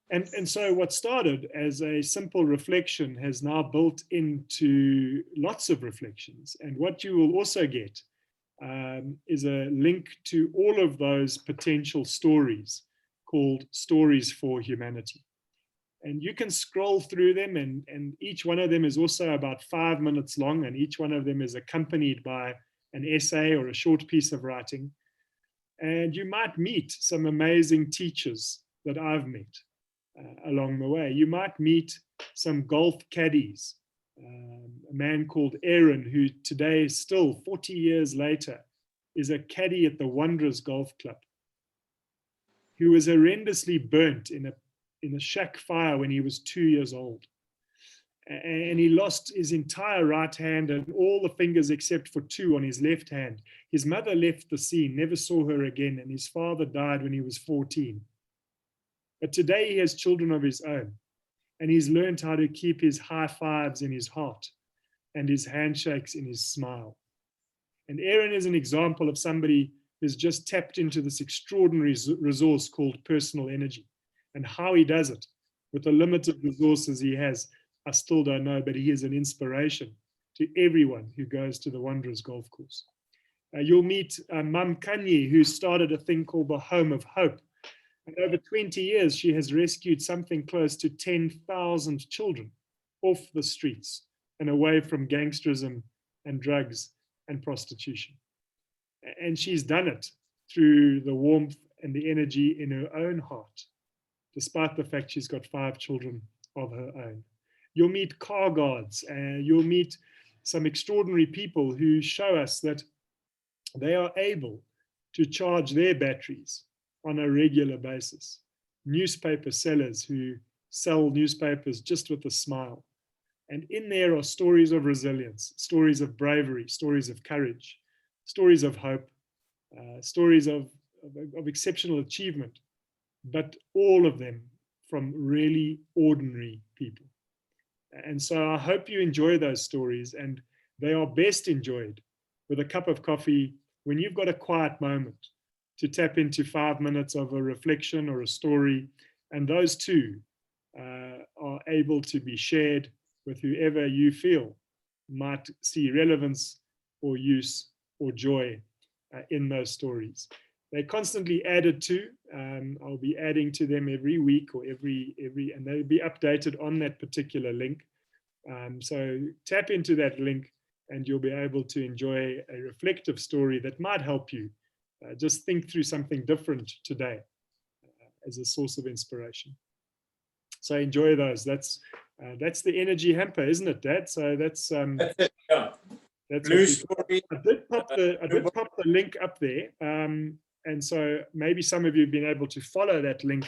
And so what started as a simple reflection has now built into lots of reflections. And what you will also get is a link to all of those potential stories called Stories for Humanity. And you can scroll through them, and each one of them is also about 5 minutes long, and each one of them is accompanied by an essay or a short piece of writing. And you might meet some amazing teachers that I've met along the way. You might meet some golf caddies, a man called Aaron, who today, still 40 years later, is a caddy at the Wanderers Golf Club, who was horrendously burnt in a shack fire when he was 2 years old. And he lost his entire right hand and all the fingers except for 2 on his left hand. His mother left the scene, never saw her again, and his father died when he was 14. But today he has children of his own, and he's learned how to keep his high fives in his heart and his handshakes in his smile. And Aaron is an example of somebody who's just tapped into this extraordinary resource called personal energy. And how he does it with the limited resources he has, I still don't know, but he is an inspiration to everyone who goes to the Wanderers Golf Course. You'll meet Mum Kanye, who started a thing called the Home of Hope. And over 20 years, she has rescued something close to 10,000 children off the streets and away from gangsterism and drugs and prostitution. And she's done it through the warmth and the energy in her own heart, despite the fact she's got 5 children of her own. You'll meet car guards, and you'll meet some extraordinary people who show us that they are able to charge their batteries on a regular basis. Newspaper sellers who sell newspapers just with a smile. And in there are stories of resilience, stories of bravery, stories of courage, stories of hope, stories of exceptional achievement, but all of them from really ordinary people. And so I hope you enjoy those stories, and they are best enjoyed with a cup of coffee when you've got a quiet moment to tap into 5 minutes of a reflection or a story. And those two are able to be shared with whoever you feel might see relevance or use or joy in those stories. They're constantly added to. I'll be adding to them every week or every, and they'll be updated on that particular link. So tap into that link and you'll be able to enjoy a reflective story that might help you just think through something different today as a source of inspiration. So enjoy those. That's the energy hamper, isn't it, Dad? So that's it, yeah. That's Blue story. I did pop the link up there, and so maybe some of you have been able to follow that link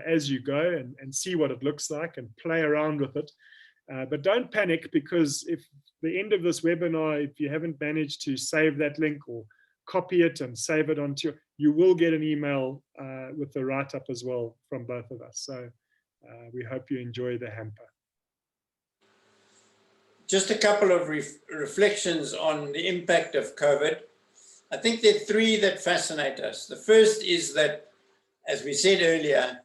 as you go and see what it looks like and play around with it. But don't panic, because if the end of this webinar, if you haven't managed to save that link or copy it and save it onto, you will get an email with the write-up as well from both of us. So we hope you enjoy the hamper. Just a couple of reflections on the impact of COVID. I think there are 3 that fascinate us. The first is that, as we said earlier,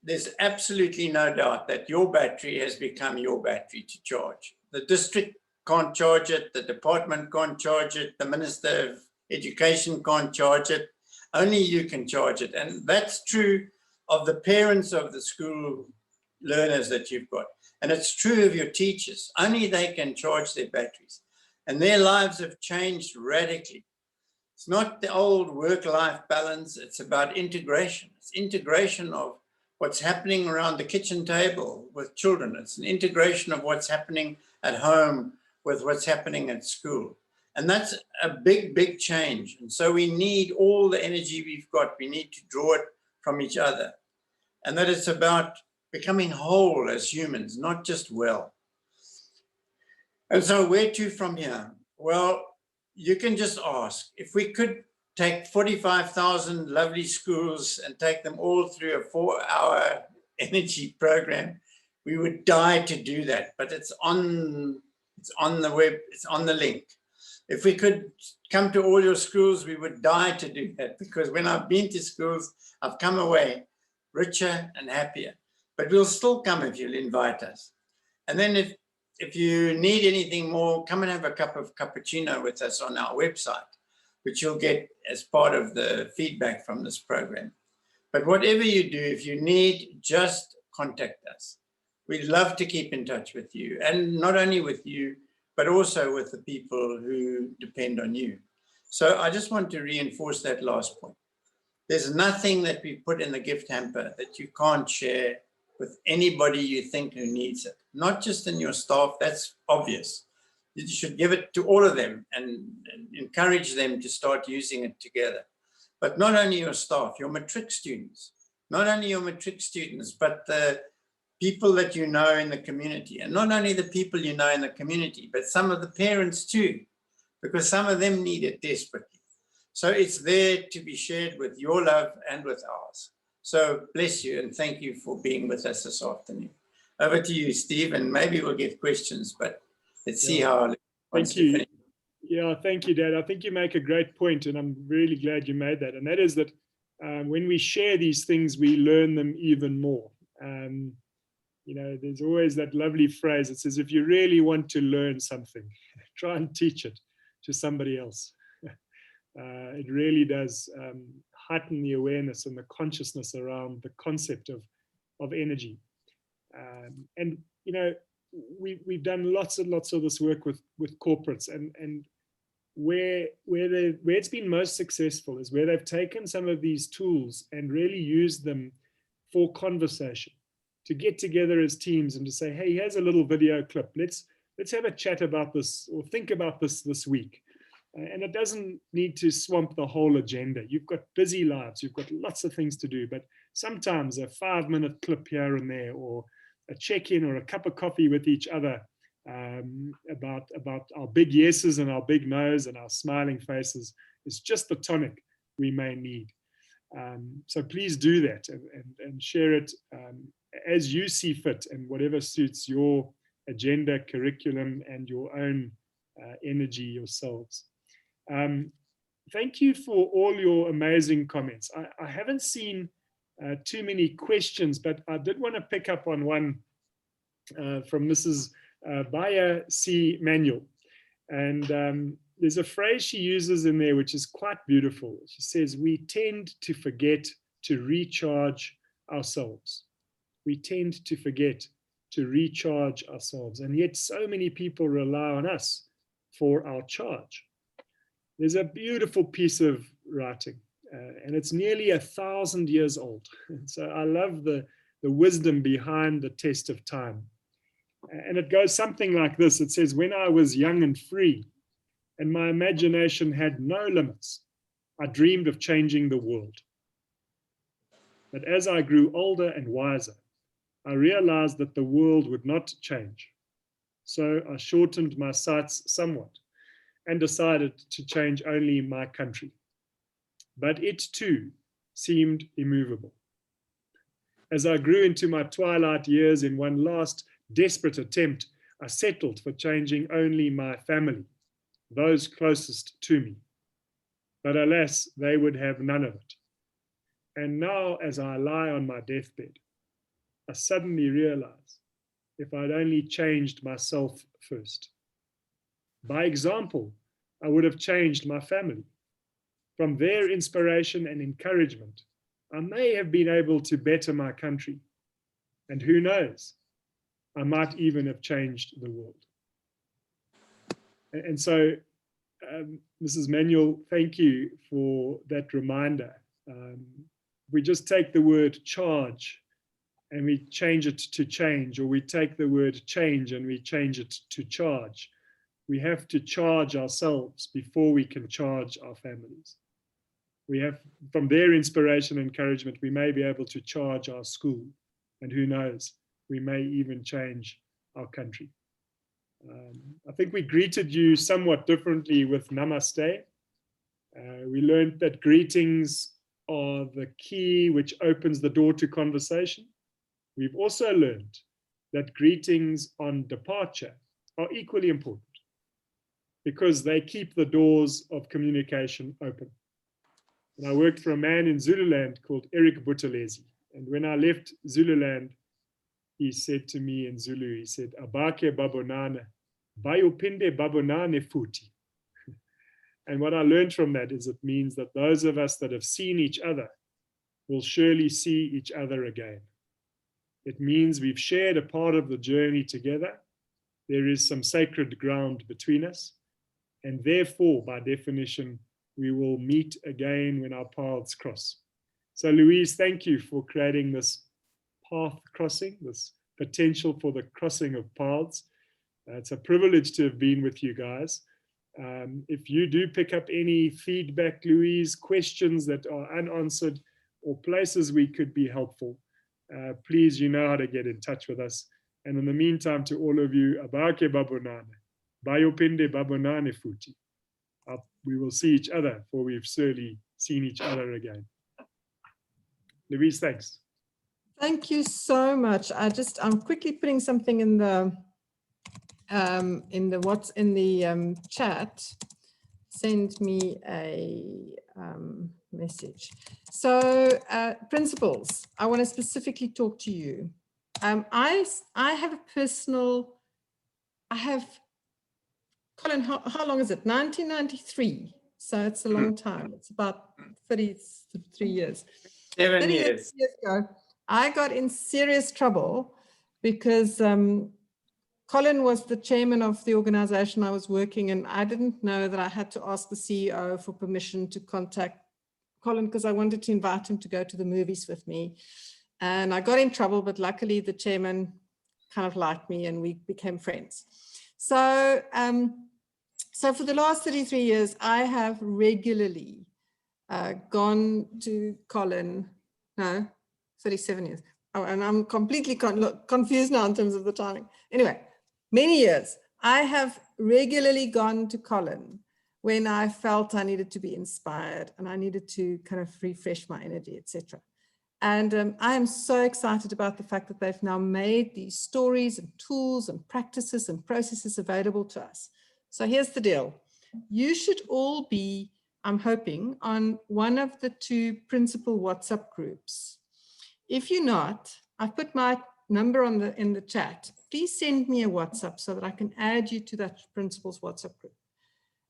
there's absolutely no doubt that your battery has become your battery to charge. The district can't charge it, the department can't charge it, the Minister of Education can't charge it, only you can charge it. And that's true of the parents of the school learners that you've got. And it's true of your teachers. Only they can charge their batteries. And their lives have changed radically. It's not the old work-life balance. It's about integration. It's integration of what's happening around the kitchen table with children. It's an integration of what's happening at home with what's happening at school. And that's a big, big change. And so we need all the energy we've got. We need to draw it from each other, and that it's about becoming whole as humans, not just well. And so where to from here? Well, you can just ask. If we could take 45,000 lovely schools and take them all through a 4-hour energy program, we would die to do that, but it's on the web, it's on the link. If we could come to all your schools, we would die to do that, because when I've been to schools, I've come away richer and happier. But we'll still come if you'll invite us. And then if you need anything more, come and have a cup of cappuccino with us on our website, which you'll get as part of the feedback from this program. But whatever you do, if you need, just contact us. We'd love to keep in touch with you, and not only with you, but also with the people who depend on you. So I just want to reinforce that last point. There's nothing that we put in the gift hamper that you can't share with anybody you think who needs it. Not just in your staff, that's obvious. You should give it to all of them and encourage them to start using it together. But not only your staff, your matric students, not only your matric students, but the people that you know in the community, and not only the people you know in the community, but some of the parents too, because some of them need it desperately. So it's there to be shared with your love and with ours. So bless you, and thank you for being with us this afternoon. Over to you, Steve, and maybe we'll get questions, but let's see how. Thank you. Yeah, thank you, Dad. I think you make a great point, and I'm really glad you made that. And that is that when we share these things, we learn them even more. You know, there's always that lovely phrase that says, if you really want to learn something, try and teach it to somebody else. It really does heighten the awareness and the consciousness around the concept of energy. And, you know, we've done lots and lots of this work with corporates, and where it's been most successful is where they've taken some of these tools and really used them for conversation, to get together as teams and to say, hey, here's a little video clip. Let's have a chat about this, or think about this week. And it doesn't need to swamp the whole agenda. You've got busy lives, you've got lots of things to do, but sometimes a 5-minute clip here and there, or a check-in, or a cup of coffee with each other about our big yeses and our big no's and our smiling faces is just the tonic we may need. So please do that and share it as you see fit, and whatever suits your agenda, curriculum, and your own energy yourselves. Thank you for all your amazing comments. I haven't seen too many questions, but I did want to pick up on one from Mrs. Baya C. Manuel. And there's a phrase she uses in there which is quite beautiful. She says, we tend to forget to recharge ourselves. We tend to forget to recharge ourselves. And yet so many people rely on us for our charge. There's a beautiful piece of writing, and it's nearly 1,000 years old. So I love the wisdom behind the test of time. And it goes something like this. It says, when I was young and free, and my imagination had no limits, I dreamed of changing the world. But as I grew older and wiser, I realized that the world would not change. So I shortened my sights somewhat and decided to change only my country. But it too seemed immovable. As I grew into my twilight years, in one last desperate attempt, I settled for changing only my family, those closest to me. But alas, they would have none of it. And now, as I lie on my deathbed, I suddenly realize if I'd only changed myself first. By example, I would have changed my family. From their inspiration and encouragement, I may have been able to better my country. And who knows, I might even have changed the world. And so, Mrs. Manuel, thank you for that reminder. We just take the word charge and we change it to change, or we take the word change and we change it to charge. We have to charge ourselves before we can charge our families. we have, from their inspiration and encouragement, we may be able to charge our school. And who knows, we may even change our country. I think we greeted you somewhat differently with Namaste. We learned that greetings are the key which opens the door to conversation. We've also learned that greetings on departure are equally important because they keep the doors of communication open. And I worked for a man in Zululand called Eric Buthelezi. And when I left Zululand, he said to me in Zulu, he said, Abake babonana, bayupinde babonane futi. And what I learned from that is it means that those of us that have seen each other will surely see each other again. It means we've shared a part of the journey together. There is some sacred ground between us. And therefore, by definition, we will meet again when our paths cross. So Louise, thank you for creating this path crossing, this potential for the crossing of paths. It's a privilege to have been with you guys. If you do pick up any feedback, Louise, questions that are unanswered or places we could be helpful, please, you know how to get in touch with us. And in the meantime, to all of you, Abake babonane, bayopinde babonane futi. We will see each other, for we've surely seen each other again. Louise, thanks. Thank you so much. I'm quickly putting something in the chat. Send me a message. So principals, I want to specifically talk to you. I have a personal, Colin, how long is it? 1993. So it's a long time. It's about 33 years. 7 years. Years ago, I got in serious trouble because Colin was the chairman of the organization I was working in. I didn't know that I had to ask the CEO for permission to contact Colin because I wanted to invite him to go to the movies with me. And I got in trouble, but luckily the chairman kind of liked me and we became friends. So, so for the last 33 years, I have regularly gone to Colin, no, 37 years. Oh, and I'm completely confused now in terms of the timing. Anyway, many years, I have regularly gone to Colin when I felt I needed to be inspired and I needed to kind of refresh my energy, etc. And I am so excited about the fact that they've now made these stories and tools and practices and processes available to us. So here's the deal. You should all be, I'm hoping, on one of the 2 principal WhatsApp groups. If you're not, I've put my number in the chat. Please send me a WhatsApp so that I can add you to that principal's WhatsApp group.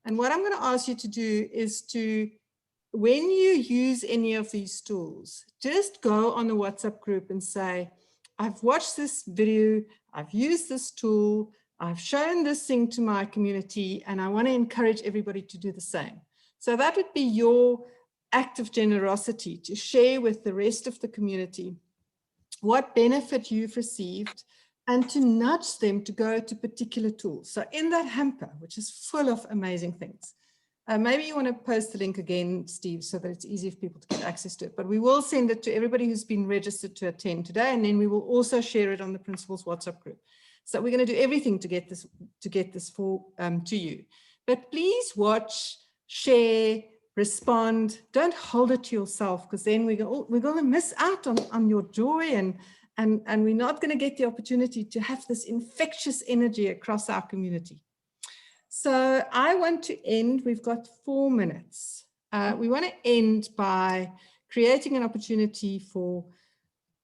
And what I'm going to ask you to do is to, when you use any of these tools, just go on the WhatsApp group and say, I've watched this video, I've used this tool, I've shown this thing to my community, and I want to encourage everybody to do the same. So that would be your act of generosity to share with the rest of the community what benefit you've received and to nudge them to go to particular tools. So in that hamper, which is full of amazing things, maybe you want to post the link again, Steve, so that it's easy for people to get access to it. But we will send it to everybody who's been registered to attend today, and then we will also share it on the principal's WhatsApp group. So we're going to do everything to get this for to you. But please watch, share, respond. Don't hold it to yourself, because then we're going to miss out on your joy, and we're not going to get the opportunity to have this infectious energy across our community. So I want to end, we've got 4 minutes. We want to end by creating an opportunity for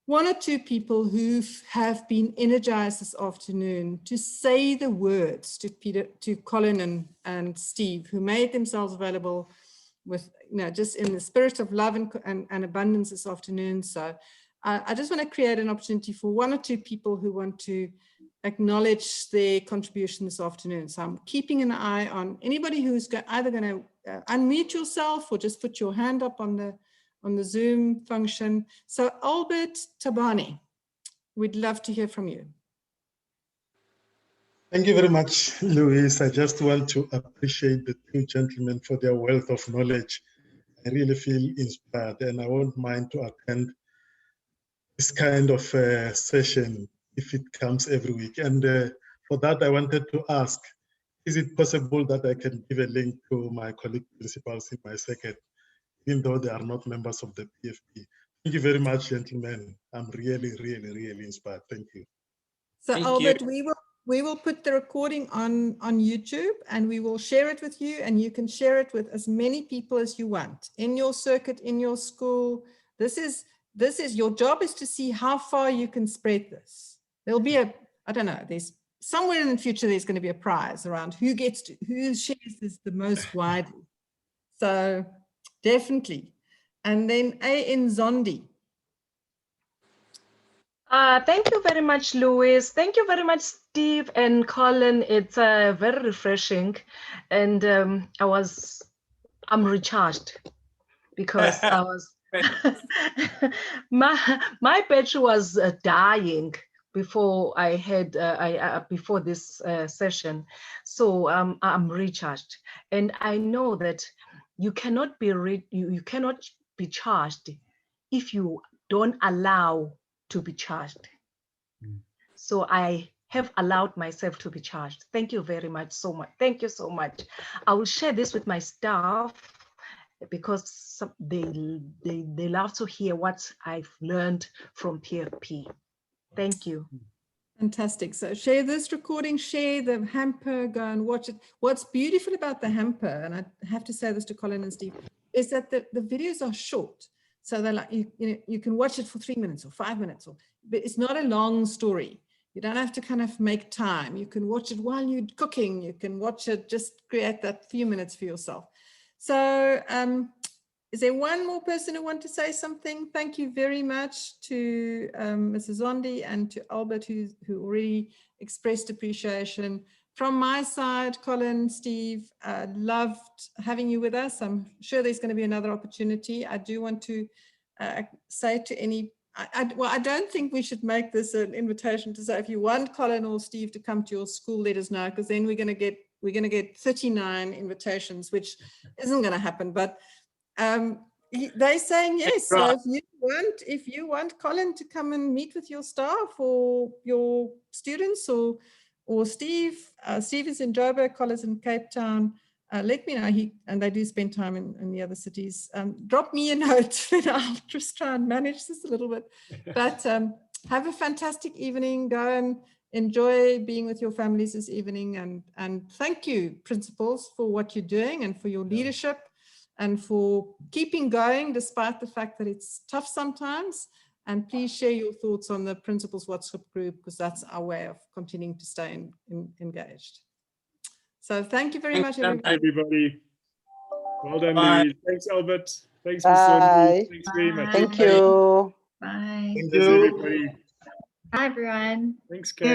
1 or 2 people who have been energized this afternoon to say the words to Colin and Steve, who made themselves available with, just in the spirit of love and abundance this afternoon. So I just want to create an opportunity for 1 or 2 people who want to acknowledge their contribution this afternoon. So I'm keeping an eye on anybody who's either going to unmute yourself or just put your hand up on the Zoom function. So Albert Tabani, we'd love to hear from you. Thank you very much, Louise. I just want to appreciate the 2 gentlemen for their wealth of knowledge. I really feel inspired, and I won't mind to attend this kind of session if it comes every week. And for that, I wanted to ask, is it possible that I can give a link to my colleague principals in my circuit, even though they are not members of the PfP? Thank you very much, gentlemen. I'm really, really, really inspired. Thank you. So Thank Albert, you. we will put the recording on YouTube, and we will share it with you, and you can share it with as many people as you want in your circuit, in your school. This is your job, is to see how far you can spread this. There'll be I don't know, there's somewhere in the future, there's going to be a prize around who shares this the most widely. So definitely. And then A.N. Zondi. Thank you very much, Louis. Thank you very much, Steve and Colin. It's very refreshing, and I'm recharged because I was my battery was dying before I had before this session, so I'm recharged, and I know that you cannot be charged if you don't allow to be charged. So I have allowed myself to be charged. Thank you very much, so much. Thank you so much. I will share this with my staff because they love to hear what I've learned from PfP. Thank you. Fantastic. So share this recording, share the hamper, go and watch it. What's beautiful about the hamper, and I have to say this to Colin and Steve, is that the videos are short. So they're like, you can watch it for 3 minutes or 5 minutes, but it's not a long story. You don't have to kind of make time. You can watch it while you're cooking. You can watch it, just create that few minutes for yourself. So is there one more person who want to say something? Thank you very much to Mrs. Zondi and to Albert, who already expressed appreciation. From my side, Colin, Steve, loved having you with us. I'm sure there's going to be another opportunity. I do want to say to any, well, I don't think we should make this an invitation to say, if you want Colin or Steve to come to your school, let us know, because then we're going to get 39 invitations, which isn't going to happen. But they're saying yes. So if you want Colin to come and meet with your staff or your students, or Steve is in Joburg, Colin's in Cape Town, let me know. And they do spend time in the other cities. Drop me a note, and I'll just try and manage this a little bit. But have a fantastic evening. Go and enjoy being with your families this evening. And thank you, principals, for what you're doing and for your leadership and for keeping going despite the fact that it's tough sometimes. And please share your thoughts on the principals WhatsApp group, because that's our way of continuing to stay engaged. So thank you very much, everybody. Well done, Bye. Louise. Thanks, Albert. Thanks, Ms. Zondi. Thanks very much. Thank you. Bye. Thank Cheers, you. everybody. Bye, everyone. Thanks, Kate.